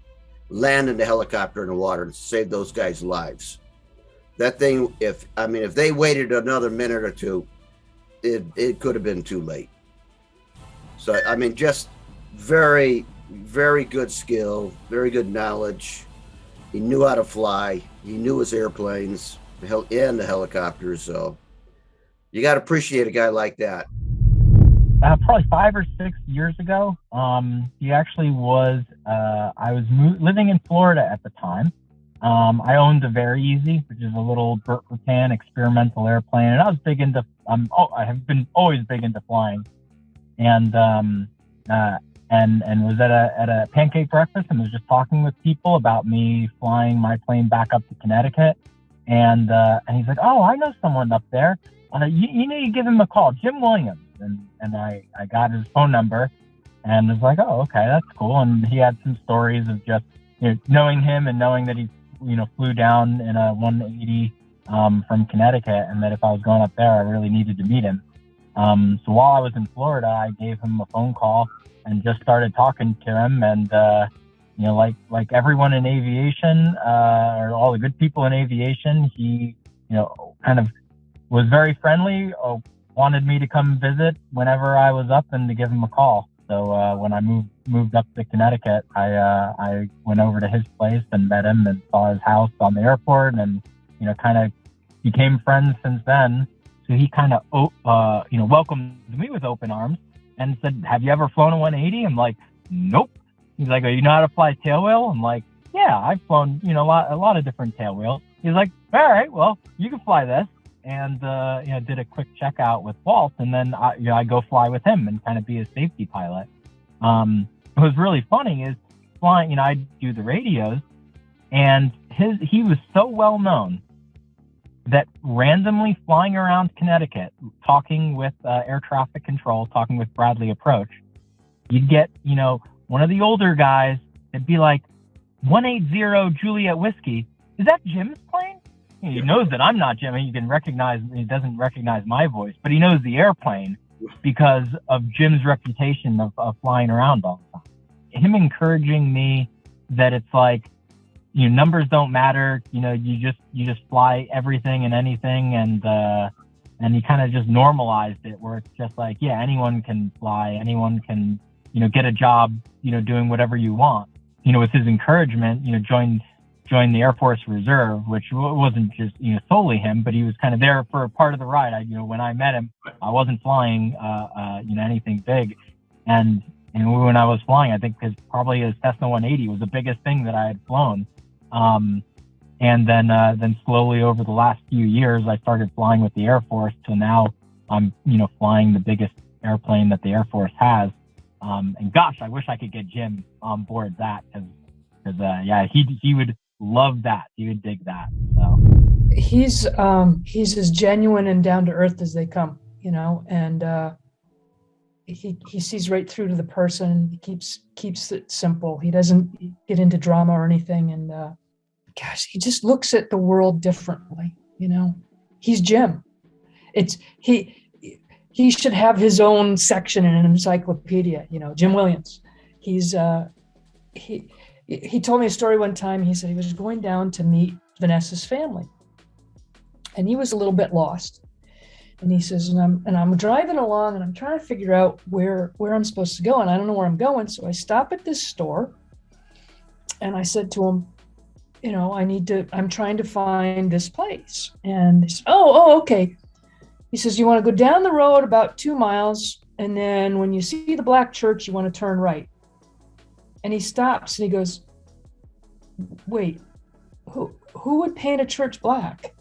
[SPEAKER 21] landed the helicopter in the water, and saved those guys' lives. That thing, if they waited another minute or two, it could have been too late. So, just very, very good skill, very good knowledge. He knew how to fly. He knew his airplanes and the helicopters. So you got to appreciate a guy like that.
[SPEAKER 22] Probably 5 or 6 years ago, he actually was, I was living in Florida at the time. I owned a Very Easy, which is a little Burt Rutan experimental airplane, and I was big into. I have been always big into flying, and was at a pancake breakfast and was just talking with people about me flying my plane back up to Connecticut, and he's like, "Oh, I know someone up there. You need to give him a call, Jim Williams." And I got his phone number, and was like, "Oh, okay, that's cool." And he had some stories of just knowing him and knowing that he flew down in a 180 from Connecticut, and that if I was going up there, I really needed to meet him. So while I was in Florida, I gave him a phone call and just started talking to him. And like everyone in aviation, or all the good people in aviation, he kind of was very friendly. Wanted me to come visit whenever I was up and to give him a call. So when I moved up to Connecticut, I went over to his place and met him and saw his house on the airport, and kind of became friends since then. So he kind of welcomed me with open arms and said, "Have you ever flown a 180?" I'm like, "Nope." He's like, "Oh, you know how to fly tailwheel?" I'm like, "Yeah, yeah, I've flown, a lot of different tail wheels. He's like, all right, well, you can fly this. And, did a quick checkout with Walt, and then I go fly with him and kind of be a safety pilot. What was really funny is flying, I do the radios, and he was so well known that randomly flying around Connecticut, talking with air traffic control, talking with Bradley Approach, you'd get, one of the older guys that'd be like, 180 Juliet Whiskey, is that Jim's plane? He knows that I'm not Jim. He doesn't recognize my voice, but he knows the airplane because of Jim's reputation of flying around all the time. Him encouraging me that it's like, numbers don't matter. You just fly everything and anything, and he kind of just normalized it where it's just like, yeah, anyone can fly, anyone can, get a job, doing whatever you want. With his encouragement, joined the Air Force Reserve, which wasn't just solely him, but he was kind of there for a part of the ride. When I met him, I wasn't flying anything big, and when I was flying, I think probably his Cessna 180 was the biggest thing that I had flown. And then slowly over the last few years, I started flying with the Air Force. To now, I'm flying the biggest airplane that the Air Force has. And gosh, I wish I could get Jim on board that because he would love that. He would dig that. So
[SPEAKER 1] he's as genuine and down to earth as they come, and he sees right through to the person. He keeps it simple. He doesn't get into drama or anything. And gosh, he just looks at the world differently. He's Jim. He should have his own section in an encyclopedia. Jim Williams. He told me a story one time. He said he was going down to meet Vanessa's family, and he was a little bit lost. And he says, and I'm driving along, and I'm trying to figure out where I'm supposed to go, and I don't know where I'm going. So I stop at this store, and I said to him, I'm trying to find this place. And he said, oh, okay. He says, you want to go down the road about 2 miles, and then when you see the black church, you want to turn right. And he stops and he goes, wait, who would paint a church black?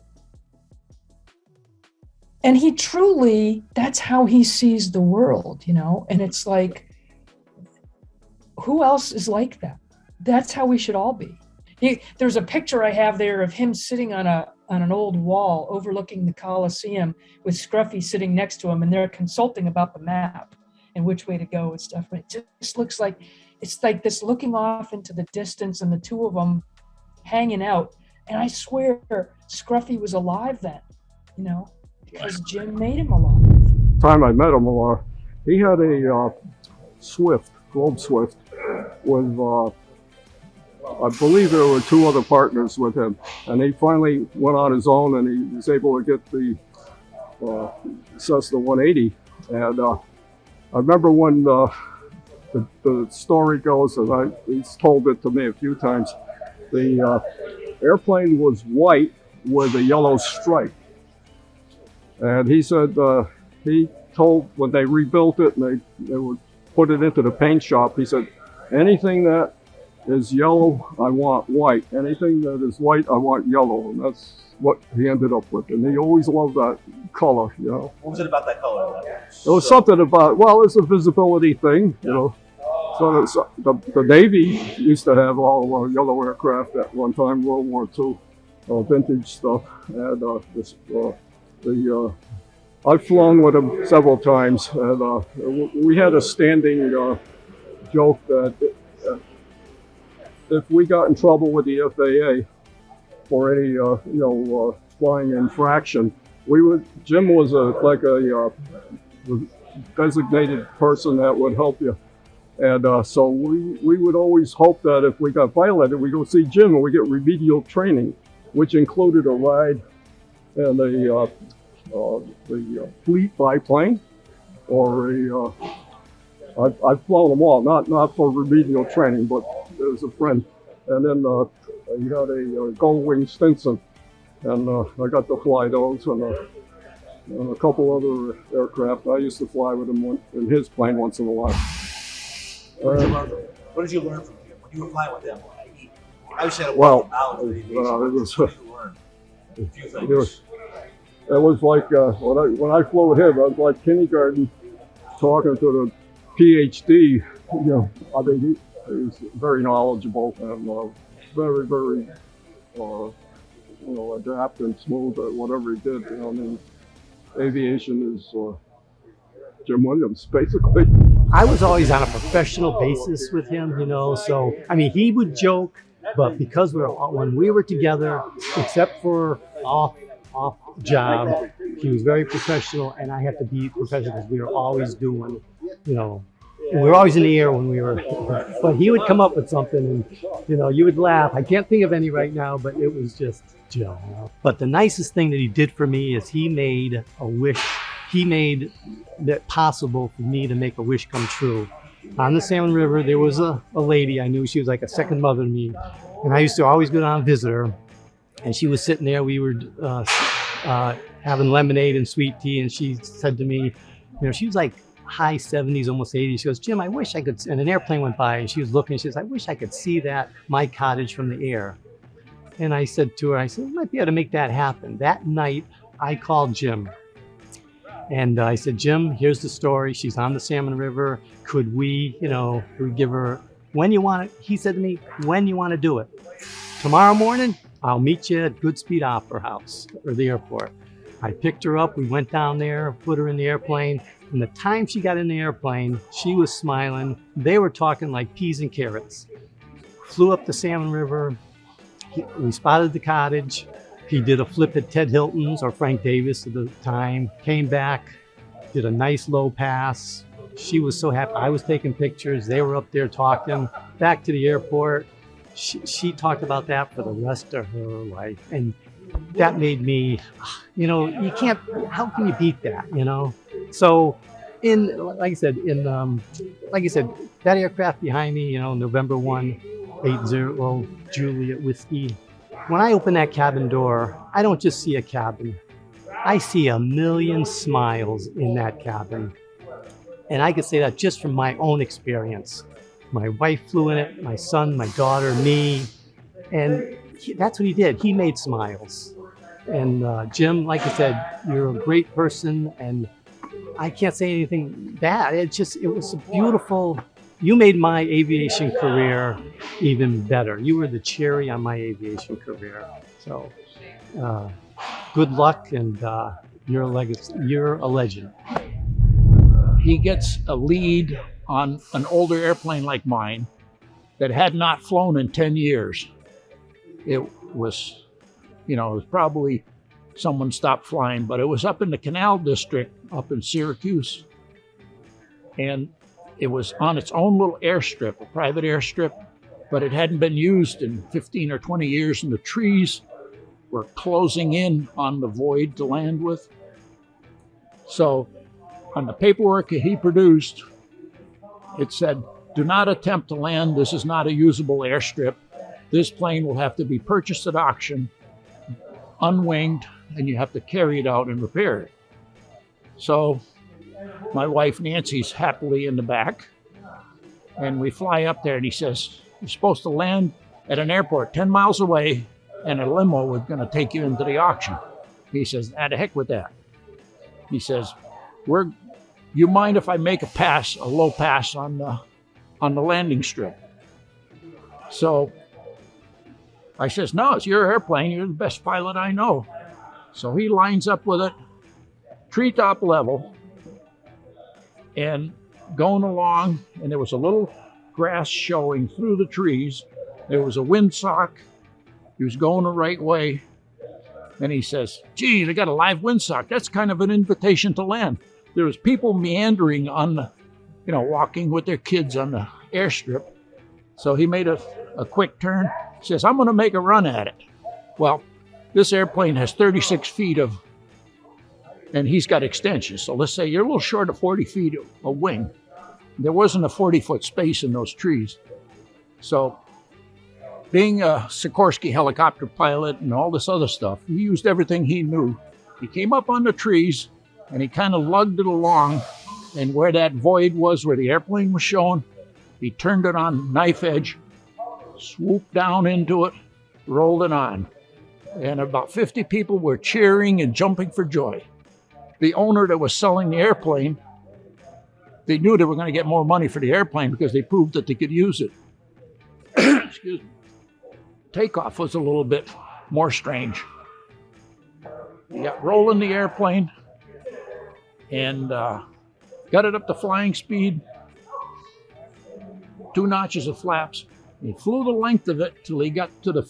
[SPEAKER 1] And he truly, that's how he sees the world, and it's like, who else is like that? That's how we should all be. There's a picture I have there of him sitting on an old wall overlooking the Coliseum with Scruffy sitting next to him, and they're consulting about the map and which way to go and stuff. And it just looks like, it's like this looking off into the distance and the two of them hanging out. And I swear Scruffy was alive then, because Jim made him alive.
[SPEAKER 4] Time I met him, he had a Swift, Globe Swift, with, I believe there were 2 other partners with him. And he finally went on his own, and he was able to get the Cessna 180. And I remember when the story goes, and he's told it to me a few times, the airplane was white with a yellow stripe. And he said he told when they rebuilt it and they would put it into the paint shop, he said, anything that is yellow, I want white. Anything that is white, I want yellow. And that's what he ended up with. And he always loved that color,
[SPEAKER 23] What was it about that color?
[SPEAKER 4] It was something about, it's a visibility thing, So the Navy used to have all yellow aircraft at one time, World War II, vintage stuff. And I've flown with them several times, and we had a standing joke that if we got in trouble with the FAA for any flying infraction, Jim was like a designated person that would help you. And so we would always hope that if we got violated, we go see Jim and we get remedial training, which included a ride in the fleet biplane, or I've flown them all, not for remedial training, but as a friend. And then he had a Gullwing Stinson, and I got to fly those, and a couple other aircraft. I used to fly with him in his plane once in a while.
[SPEAKER 23] What did you learn from him when you were flying with him? I wish I had a
[SPEAKER 4] Well,
[SPEAKER 23] wealth of knowledge of aviation.
[SPEAKER 4] it was,
[SPEAKER 23] What did you learn? A few things.
[SPEAKER 4] it was like when I flew with him, I was like kindergarten talking to the PhD. I mean, he was very knowledgeable and very, very, adept and smooth at whatever he did. I mean, aviation is Jim Williams, basically.
[SPEAKER 5] I was always on a professional basis with him, so, I mean, he would joke, but because when we were together, except for off job, he was very professional, and I had to be professional because we were always doing, we were always in the air when we were, but he would come up with something and, you would laugh. I can't think of any right now, but it was just Joe. But the nicest thing that he did for me is he made a wish. He made it possible for me to make a wish come true. On the Salmon River, there was a lady I knew. She was like a second mother to me. And I used to always go down and visit her. And she was sitting there. We were having lemonade and sweet tea. And she said to me, she was like high 70s, almost 80s. She goes, Jim, I wish I could. And an airplane went by and she was looking. She says, I wish I could see my cottage from the air. And I said to her, I might be able to make that happen. That night, I called Jim. And I said, Jim, here's the story. She's on the Salmon River. Could we give her, when you want it? He said to me, when you want to do it. Tomorrow morning, I'll meet you at Goodspeed Opera House or the airport. I picked her up. We went down there, put her in the airplane. And the time she got in the airplane, she was smiling. They were talking like peas and carrots. Flew up the Salmon River. We spotted the cottage. He did a flip at Ted Hilton's or Frank Davis at the time, came back, did a nice low pass. She was so happy. I was taking pictures. They were up there talking. Back to the airport. She talked about that for the rest of her life. And that made me, you can't, how can you beat that, So like I said, that aircraft behind me, November 180 Juliet Whiskey. When I open that cabin door, I don't just see a cabin. I see a million smiles in that cabin. And I can say that just from my own experience. My wife flew in it, my son, my daughter, me. And that's what he did. He made smiles. And Jim, like I said, you're a great person. And I can't say anything bad. It was a beautiful. You made my aviation career even better. You were the cherry on my aviation career. So good luck, and you're a legend.
[SPEAKER 6] He gets a lead on an older airplane like mine that had not flown in 10 years. It was probably someone stopped flying, but it was up in the Canal District up in Syracuse. And it was on its own little airstrip, a private airstrip, but it hadn't been used in 15 or 20 years, and the trees were closing in on the void to land with. So on the paperwork that he produced, it said, do not attempt to land. This is not a usable airstrip. This plane will have to be purchased at auction, unwinged, and you have to carry it out and repair it. So my wife Nancy's happily in the back, and we fly up there, and he says, you're supposed to land at an airport 10 miles away, and a limo was going to take you into the auction. He says, the heck with that. He says, you mind if I make a low pass on the landing strip? So I says, no, it's your airplane. You're the best pilot I know. So he lines up with it, treetop level, and going along, and there was a little grass showing through the trees. There was a windsock. He was going the right way. And he says, gee, they got a live windsock. That's kind of an invitation to land. There was people meandering on the, walking with their kids on the airstrip. So he made a quick turn. He says, I'm going to make a run at it. Well, this airplane has 36 feet and he's got extensions. So let's say you're a little short of 40 feet of wing. There wasn't a 40-foot space in those trees. So being a Sikorsky helicopter pilot and all this other stuff, he used everything he knew. He came up on the trees and he kind of lugged it along, and where that void was, where the airplane was showing, he turned it on knife edge swooped down into it, rolled it on. And about 50 people were cheering and jumping for joy. The owner that was selling the airplane, they knew they were going to get more money for the airplane because they proved that they could use it. Excuse me. Takeoff was a little bit more strange. We got rolling the airplane and got it up to flying speed, 2 notches of flaps. He flew the length of it till he got to the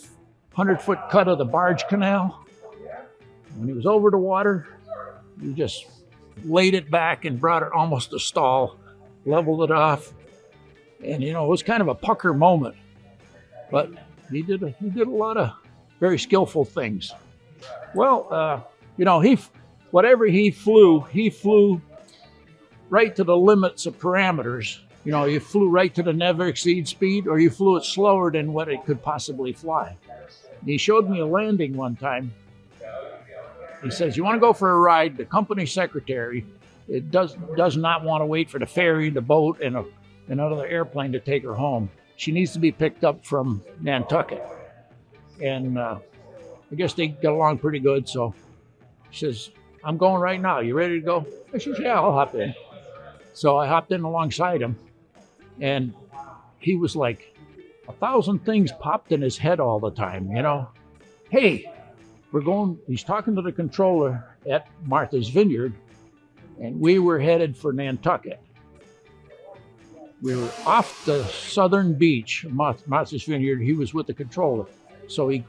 [SPEAKER 6] 100-foot cut of the barge canal. When he was over the water, he just laid it back and brought it almost to stall, leveled it off. And, you know, it was kind of a pucker moment. But he did a lot of very skillful things. Well, you know, whatever he flew right to the limits of parameters. You know, you flew right to the never exceed speed, or you flew it slower than what it could possibly fly. And he showed me a landing one time. He says, "You want to go for a ride?" The company secretary does not want to wait for the ferry, the boat, and another airplane to take her home. She needs to be picked up from Nantucket. And I guess they got along pretty good. So she says, "I'm going right now. You ready to go?" I says, "Yeah, I'll hop in." So I hopped in alongside him, and he was like, 1,000 things popped in his head all the time, you know. Hey, he's talking to the controller at Martha's Vineyard, and we were headed for Nantucket. We were off the southern beach, Martha's Vineyard. He was with the controller. So he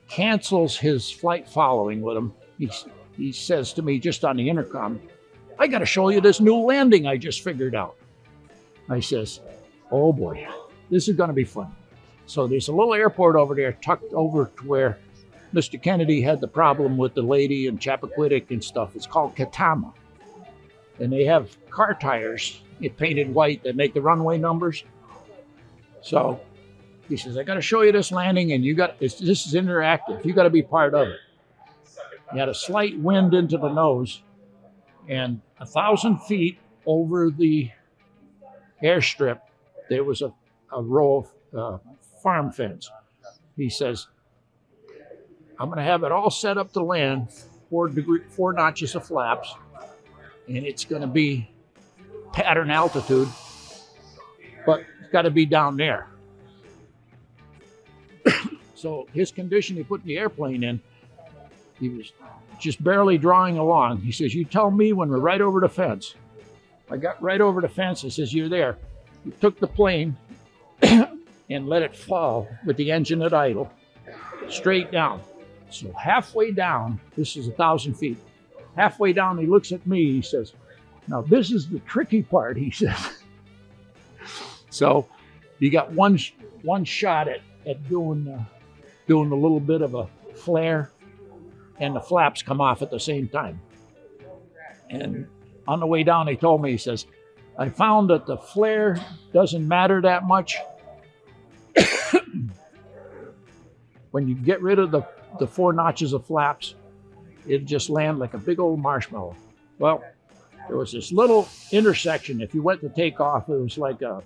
[SPEAKER 6] cancels his flight following with him. He says to me just on the intercom, "I got to show you this new landing I just figured out." I says, "Oh boy, this is going to be fun." So there's a little airport over there tucked over to where Mr. Kennedy had the problem with the lady in Chappaquiddick and stuff. It's called Katama. And they have car tires painted white that make the runway numbers. So he says, "I got to show you this landing, and this is interactive. You got to be part of it." He had a slight wind into the nose, and 1,000 feet over the airstrip, there was a row of farm fence. He says, "I'm going to have it all set up to land, 4 notches of flaps, and it's going to be pattern altitude, but it's got to be down there." So his condition he put the airplane in, he was just barely drawing along. He says, "You tell me when we're right over the fence." I got right over the fence. He says, "You're there." He took the plane and let it fall with the engine at idle, straight down. So halfway down, this is 1,000 feet. Halfway down, he looks at me. He says, "Now this is the tricky part," he says. So you got one shot at doing a little bit of a flare, and the flaps come off at the same time. And on the way down, he told me, he says, "I found that the flare doesn't matter that much. When you get rid of the 4 notches of flaps, it'd just land like a big old marshmallow." Well, there was this little intersection. If you went to take off, it was like a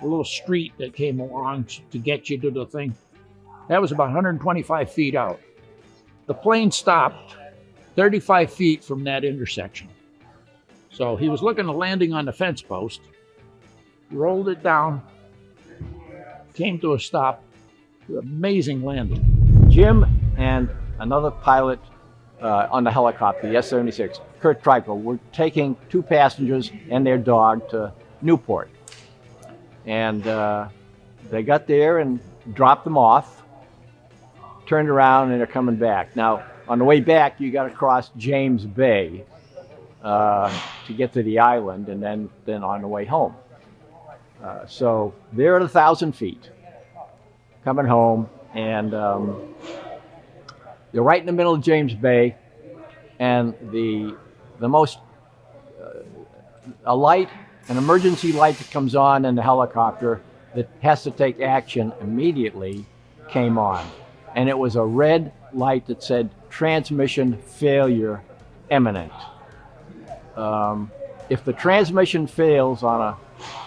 [SPEAKER 6] little street that came along to get you to the thing. That was about 125 feet out. The plane stopped 35 feet from that intersection. So he was looking at landing on the fence post, rolled it down, came to a stop. Amazing landing.
[SPEAKER 7] Jim and another pilot on the helicopter, the S-76, Kurt Treichel, were taking 2 passengers and their dog to Newport. And they got there and dropped them off, turned around, and they're coming back. Now, on the way back, you got to cross James Bay to get to the island, and then on the way home. So they're at 1,000 feet, coming home, and they're right in the middle of James Bay, and the most a light, an emergency light that comes on in the helicopter that has to take action immediately came on, and it was a red light that said transmission failure imminent. If the transmission fails on a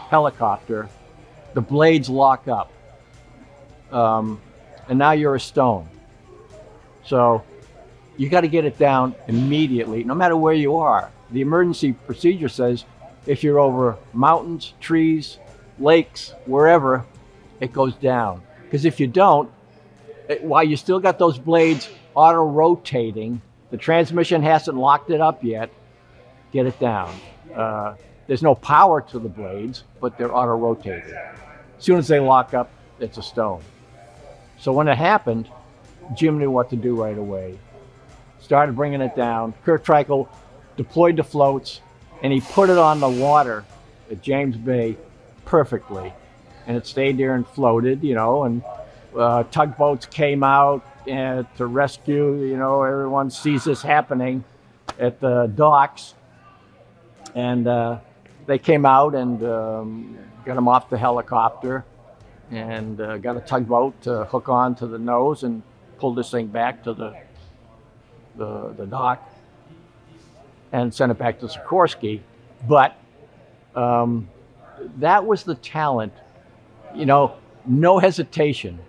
[SPEAKER 7] helicopter, the blades lock up and now you're a stone. So you got to get it down immediately, no matter where you are. The emergency procedure says if you're over mountains, trees, lakes, wherever, it goes down. Because if you don't, while you still got those blades auto-rotating, the transmission hasn't locked it up yet, get it down. There's no power to the blades, but they're auto-rotating. As soon as they lock up, it's a stone. So when it happened, Jim knew what to do right away. Started bringing it down. Kurt Treichel deployed the floats, and he put it on the water at James Bay perfectly. And it stayed there and floated, and tugboats came out and to rescue, everyone sees this happening at the docks. And they came out and got him off the helicopter and got a tugboat to hook on to the nose and pull this thing back to the dock and send it back to Sikorsky. But that was the talent, no hesitation.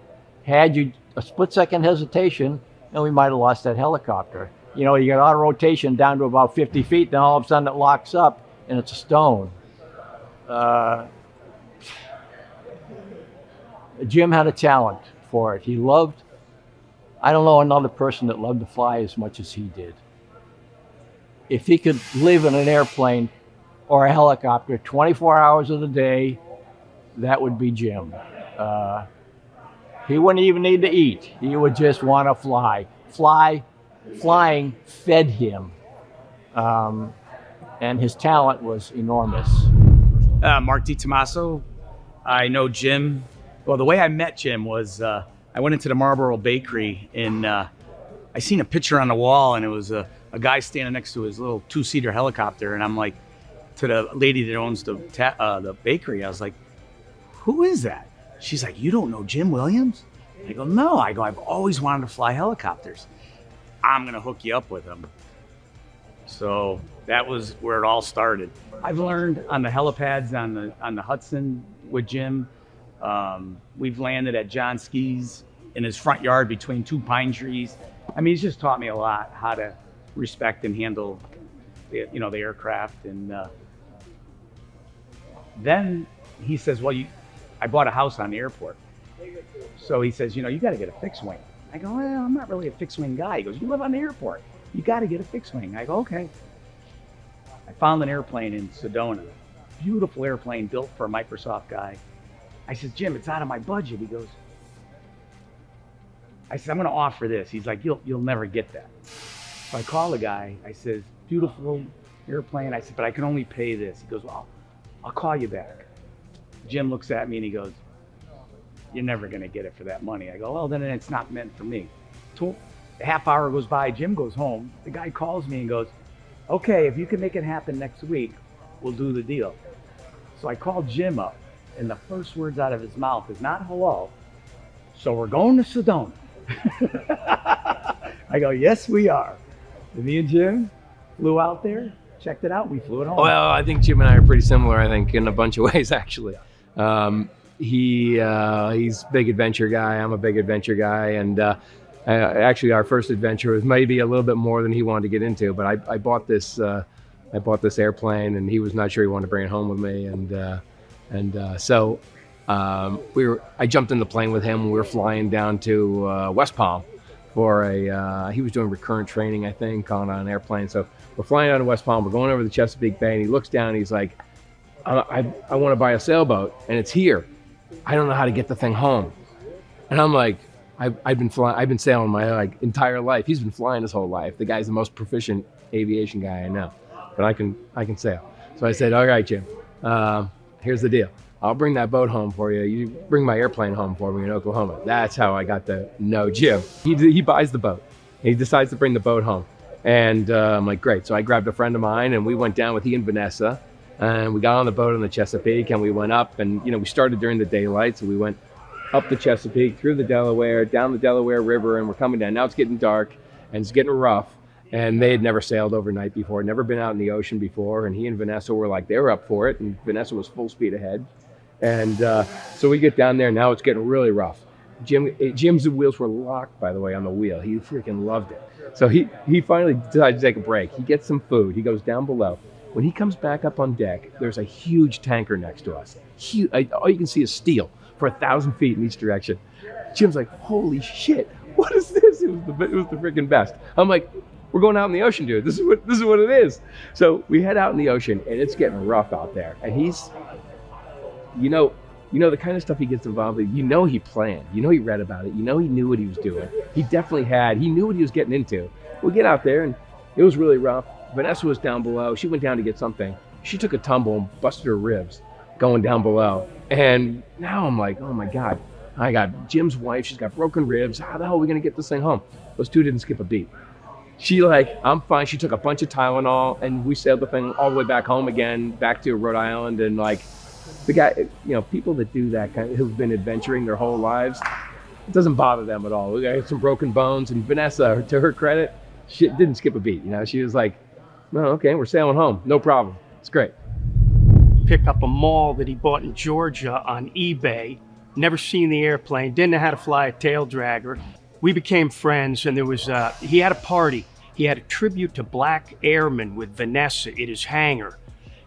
[SPEAKER 7] Had you a split-second hesitation, and we might have lost that helicopter. You got auto rotation down to about 50 feet, then all of a sudden it locks up and it's a stone. Jim had a talent for it. He loved, I don't know another person that loved to fly as much as he did. If he could live in an airplane or a helicopter 24 hours of the day, that would be Jim. He wouldn't even need to eat. He would just want to fly. Flying fed him. And his talent was enormous.
[SPEAKER 3] Mark DiTomaso. I know Jim. Well, the way I met Jim was I went into the Marlboro Bakery and I seen a picture on the wall, and it was a guy standing next to his little two-seater helicopter. And I'm like, to the lady that owns the bakery, I was like, who is that? She's like, you don't know Jim Williams? I go, no. I go, I've always wanted to fly helicopters. I'm going to hook you up with him. So that was where it all started. I've learned on the helipads on the Hudson with Jim. We've landed at John Ski's in his front yard between two pine trees. I mean, he's just taught me a lot how to respect and handle the aircraft. And then he says, well, I bought a house on the airport. So he says, you got to get a fixed wing. I go, well, I'm not really a fixed wing guy. He goes, you live on the airport. You got to get a fixed wing. I go, okay. I found an airplane in Sedona. Beautiful airplane built for a Microsoft guy. I said, Jim, it's out of my budget. He goes, I said, I'm going to offer this. He's like, you'll never get that. So I call the guy. I said, beautiful airplane. I said, but I can only pay this. He goes, well, I'll call you back. Jim looks at me and he goes, you're never going to get it for that money. I go, well, then it's not meant for me. A half hour goes by, Jim goes home. The guy calls me and goes, okay, if you can make it happen next week, we'll do the deal. So I called Jim up, and the first words out of his mouth is not hello. So we're going to Sedona. I go, yes, we are. And me and Jim flew out there, checked it out, we flew it home.
[SPEAKER 8] Well, I think Jim and I are pretty similar, I think, in a bunch of ways, actually. He's a big adventure guy. I'm a big adventure guy. And actually, our first adventure was maybe a little bit more than he wanted to get into. But I bought this airplane, and he was not sure he wanted to bring it home with me. So I jumped in the plane with him. We were flying down to West Palm for he was doing recurrent training, I think, on an airplane. So we're flying down to West Palm. We're going over the Chesapeake Bay, and he looks down. And he's like, I want to buy a sailboat, and it's here. I don't know how to get the thing home. And I'm like, I've been sailing my entire life. He's been flying his whole life. The guy's the most proficient aviation guy I know, but I can sail. So I said, all right, Jim, here's the deal. I'll bring that boat home for you. You bring my airplane home for me in Oklahoma. That's how I got to know Jim. He buys the boat. He decides to bring the boat home. And I'm like, great. So I grabbed a friend of mine, and we went down with he and Vanessa. And we got on the boat on the Chesapeake, and we went up, and we started during the daylight, so we went up the Chesapeake, through the Delaware, down the Delaware River, and we're coming down. Now it's getting dark, and it's getting rough, and they had never sailed overnight before, never been out in the ocean before, and he and Vanessa were like, they were up for it, and Vanessa was full speed ahead. And so we get down there, now it's getting really rough, Jim's wheels were locked, by the way, on the wheel. He freaking loved it. So he finally decided to take a break. He gets some food. He goes down below. When he comes back up on deck, there's a huge tanker next to us. All you can see is steel for 1,000 feet in each direction. Jim's like, holy shit, what is this? It was the freaking best. I'm like, we're going out in the ocean, dude. This is what it is. So we head out in the ocean, and it's getting rough out there. And he's, you know the kind of stuff he gets involved in. He planned. He read about it. He knew what he was doing. He knew what he was getting into. We get out there, and it was really rough. Vanessa was down below. She went down to get something. She took a tumble and busted her ribs going down below. And now I'm like, oh my God, I got Jim's wife. She's got broken ribs. How the hell are we going to get this thing home? Those two didn't skip a beat. She I'm fine. She took a bunch of Tylenol, and we sailed the thing all the way back home again, back to Rhode Island. And the guy, people that do that who've been adventuring their whole lives, it doesn't bother them at all. We got some broken bones, and Vanessa, to her credit, she didn't skip a beat. She was like, no, okay, we're sailing home. No problem. It's great.
[SPEAKER 2] Pick up a mall that he bought in Georgia on eBay. Never seen the airplane. Didn't know how to fly a tail dragger. We became friends, and he had a party. He had a tribute to black airmen with Vanessa at his hangar.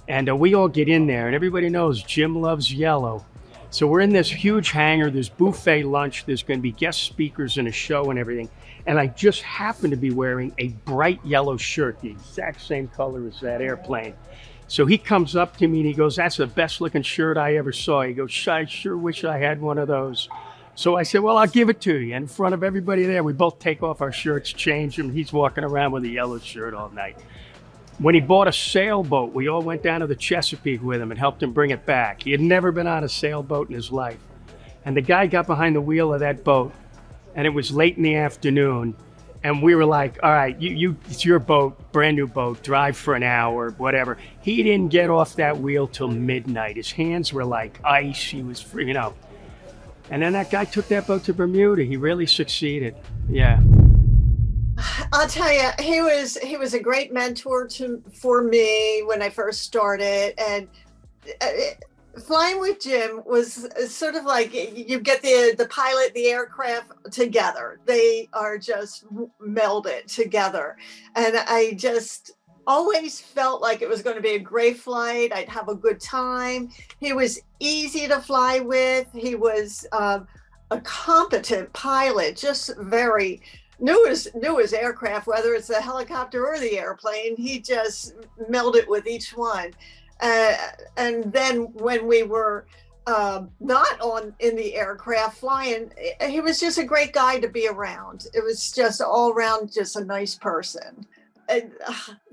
[SPEAKER 2] And we all get in there, and everybody knows Jim loves yellow. So we're in this huge hangar. There's buffet lunch. There's going to be guest speakers and a show and everything. And I just happened to be wearing a bright yellow shirt, the exact same color as that airplane. So he comes up to me and he goes, that's the best looking shirt I ever saw. He goes, I sure wish I had one of those. So I said, well, I'll give it to you. And in front of everybody there, we both take off our shirts, change them. He's walking around with a yellow shirt all night. When he bought a sailboat, we all went down to the Chesapeake with him and helped him bring it back. He had never been on a sailboat in his life. And the guy got behind the wheel of that boat, and it was late in the afternoon. And we were like, all right, it's your boat, brand new boat, drive for an hour, whatever. He didn't get off that wheel till midnight. His hands were like ice. He was, And then that guy took that boat to Bermuda. He really succeeded. Yeah.
[SPEAKER 9] I'll tell you, he was a great mentor for me when I first started. And flying with Jim was sort of like you get the pilot, the aircraft together. They are just melded together. And I just always felt like it was going to be a great flight. I'd have a good time. He was easy to fly with. He was a competent pilot, just very knew his aircraft, whether it's the helicopter or the airplane. He just melded with each one. And then when we were not in the aircraft flying, he was just a great guy to be around. It was just all around just a nice person. And,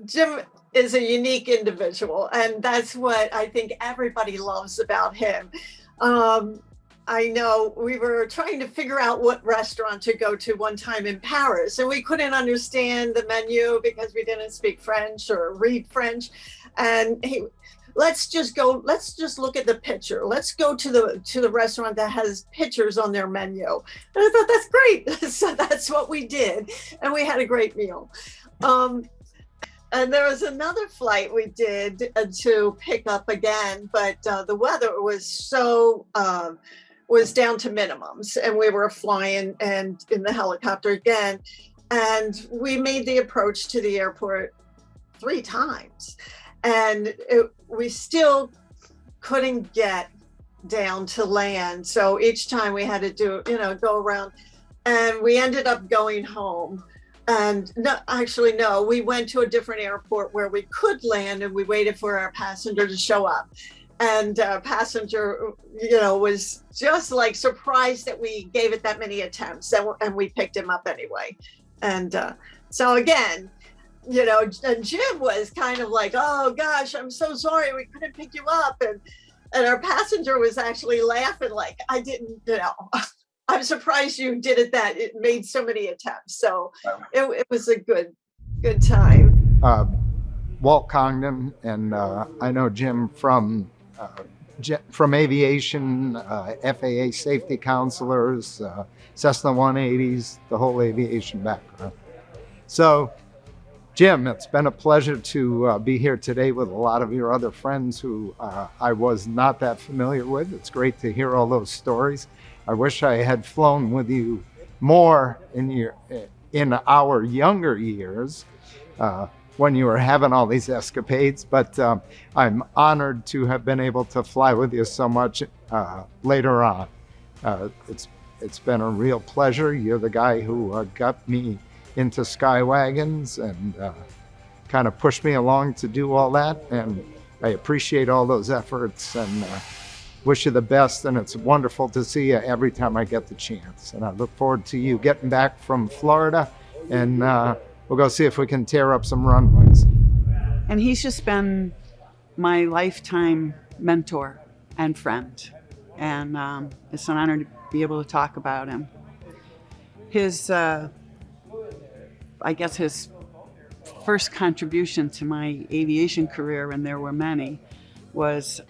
[SPEAKER 9] Jim is a unique individual, and that's what I think everybody loves about him. I know we were trying to figure out what restaurant to go to one time in Paris, and we couldn't understand the menu because we didn't speak French or read French. And let's just look at the picture. Let's go to the restaurant that has pictures on their menu. And I thought, that's great. So that's what we did. And we had a great meal. And there was another flight we did to pick up again, but the weather was was down to minimums, and we were flying and in the helicopter again. And we made the approach to the airport 3 times. And we still couldn't get down to land. So each time we had to go around, and we ended up going home. And no, we went to a different airport where we could land, and we waited for our passenger to show up. And passenger, was just like surprised that we gave it that many attempts, and we picked him up anyway. And so again, and Jim was kind of like, oh gosh, I'm so sorry we couldn't pick you up. And our passenger was actually laughing like, I didn't, I'm surprised you did it made so many attempts. So it was a good time.
[SPEAKER 10] Walt Congdon, and I know Jim from aviation, FAA safety counselors, Cessna 180s, the whole aviation background. So Jim, it's been a pleasure to be here today with a lot of your other friends who I was not that familiar with. It's great to hear all those stories. I wish I had flown with you more in our younger years when you were having all these escapades, but I'm honored to have been able to fly with you so much later on. It's been a real pleasure. You're the guy who got me into sky wagons and kind of pushed me along to do all that, and I appreciate all those efforts and wish you the best, and it's wonderful to see you every time I get the chance. And I look forward to you getting back from Florida, and we'll go see if we can tear up some runways.
[SPEAKER 11] And he's just been my lifetime mentor and friend, and it's an honor to be able to talk about him. His I guess his first contribution to my aviation career, and there were many, was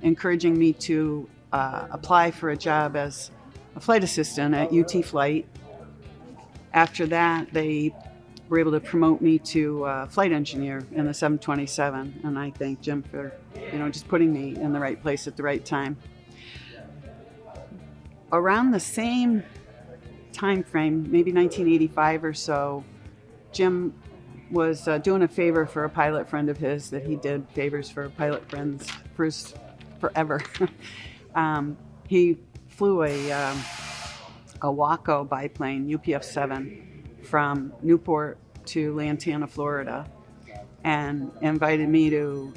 [SPEAKER 11] encouraging me to apply for a job as a flight assistant at UT Flight. After that, they were able to promote me to flight engineer in the 727, and I thank Jim for, just putting me in the right place at the right time. Around the same time frame, maybe 1985 or so, Jim was doing a favor for a pilot friend of his that he did favors for pilot friends forever. He flew a Waco biplane, UPF-7, from Newport to Lantana, Florida, and invited me to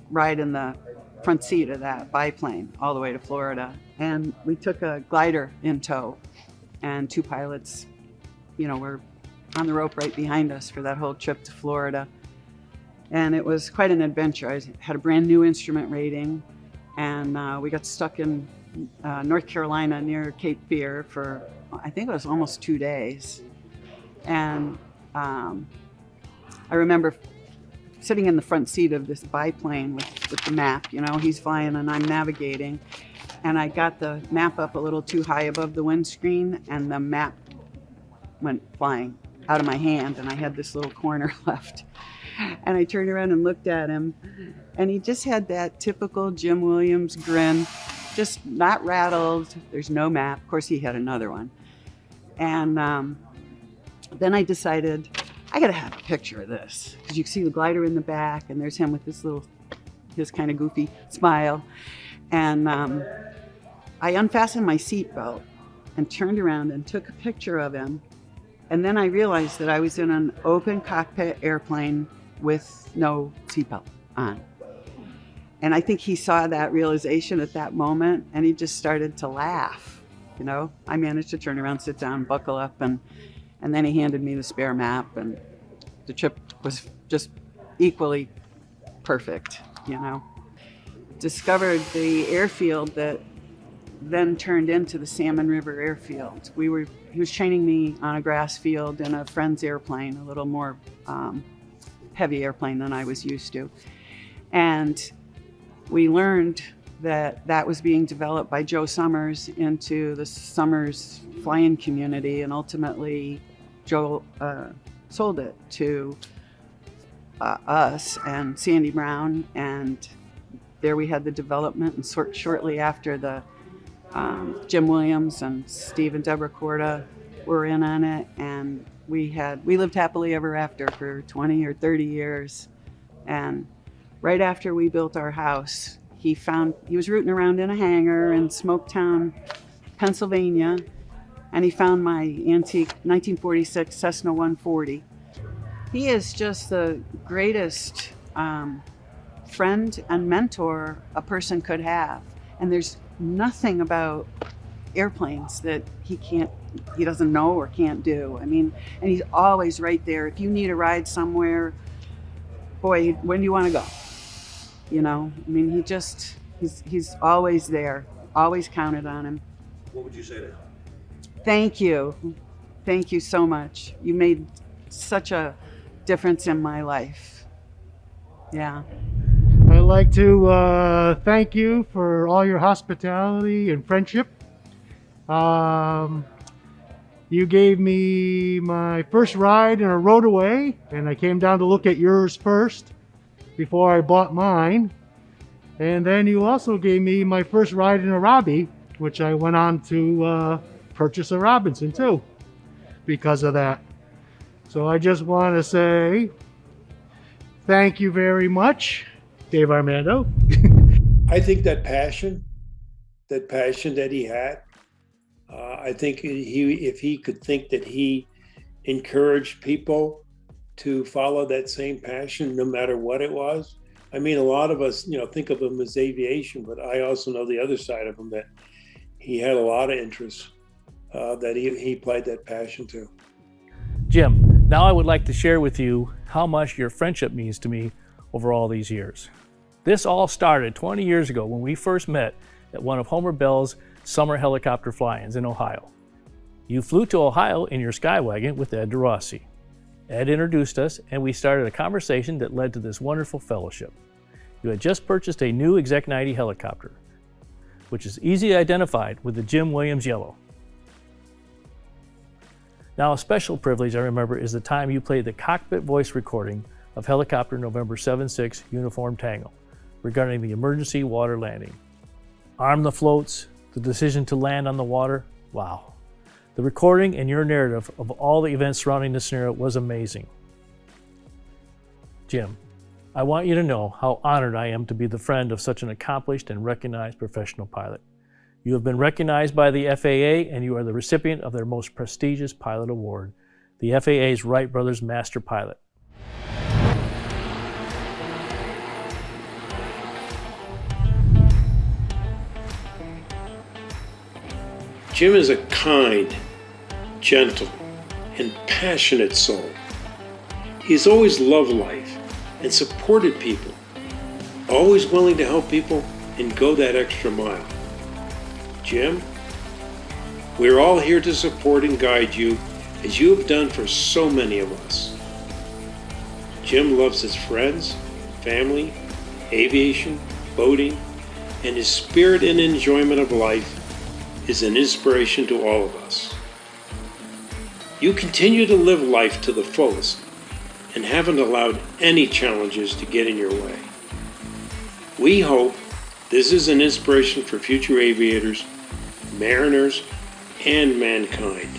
[SPEAKER 11] ride in the front seat of that biplane all the way to Florida. And we took a glider in tow, and two pilots, were on the rope right behind us for that whole trip to Florida. And it was quite an adventure. I had a brand new instrument rating, and we got stuck in North Carolina near Cape Fear for, I think it was almost 2 days. And I remember sitting in the front seat of this biplane with the map. He's flying and I'm navigating. And I got the map up a little too high above the windscreen, and the map went flying out of my hand, and I had this little corner left. And I turned around and looked at him, and he just had that typical Jim Williams grin, just not rattled. There's no map. Of course, he had another one. And then I decided, I got to have a picture of this, because you can see the glider in the back, and there's him with his kind of goofy smile. And I unfastened my seatbelt and turned around and took a picture of him. And then I realized that I was in an open cockpit airplane with no seatbelt on. And I think he saw that realization at that moment, and he just started to laugh. I managed to turn around, sit down, buckle up, and then he handed me the spare map, and the trip was just equally perfect, Discovered the airfield that then turned into the Salmon River Airfield. He was training me on a grass field in a friend's airplane, a little more heavy airplane than I was used to. And we learned that was being developed by Joe Summers into the Summers fly-in community, and ultimately Joe sold it to us and Sandy Brown, and there we had the development, and shortly after the Jim Williams and Steve and Deborah Corda were in on it, and we lived happily ever after for 20 or 30 years. And right after we built our house, he was rooting around in a hangar in Smoketown, Pennsylvania, and he found my antique 1946 Cessna 140. He is just the greatest friend and mentor a person could have, and there's nothing about airplanes that he doesn't know or can't do. And he's always right there. If you need a ride somewhere, boy, when do you want to go? He's always there, always counted on him.
[SPEAKER 23] What would you say to him?
[SPEAKER 11] Thank you. Thank you so much. You made such a difference in my life. Yeah.
[SPEAKER 12] I'd like to thank you for all your hospitality and friendship. You gave me my first ride in a Roadaway, and I came down to look at yours first before I bought mine. And then you also gave me my first ride in a Robbie, which I went on to purchase a Robinson too because of that. So I just want to say thank you very much, Dave Armando.
[SPEAKER 23] I think that passion that he had, I think if he could think that he encouraged people to follow that same passion, no matter what it was. I mean, a lot of us, think of him as aviation, but I also know the other side of him, that he had a lot of interests that he applied that passion to.
[SPEAKER 13] Jim, now I would like to share with you how much your friendship means to me over all these years. This all started 20 years ago when we first met at one of Homer Bell's summer helicopter fly-ins in Ohio. You flew to Ohio in your Skywagon with Ed DeRossi. Ed introduced us, and we started a conversation that led to this wonderful fellowship. You had just purchased a new Exec 90 helicopter, which is easily identified with the Jim Williams yellow. Now, a special privilege I remember is the time you played the cockpit voice recording of helicopter November 76 Uniform Tango regarding the emergency water landing. Arm the floats, the decision to land on the water, wow. The recording and your narrative of all the events surrounding the scenario was amazing. Jim, I want you to know how honored I am to be the friend of such an accomplished and recognized professional pilot. You have been recognized by the FAA, and you are the recipient of their most prestigious pilot award, the FAA's Wright Brothers Master Pilot.
[SPEAKER 23] Jim is a kind, gentle, and passionate soul. He's always loved life and supported people, always willing to help people and go that extra mile. Jim, we're all here to support and guide you as you have done for so many of us. Jim loves his friends, family, aviation, boating, and his spirit and enjoyment of life is an inspiration to all of us. You continue to live life to the fullest and haven't allowed any challenges to get in your way. We hope this is an inspiration for future aviators, mariners, and mankind.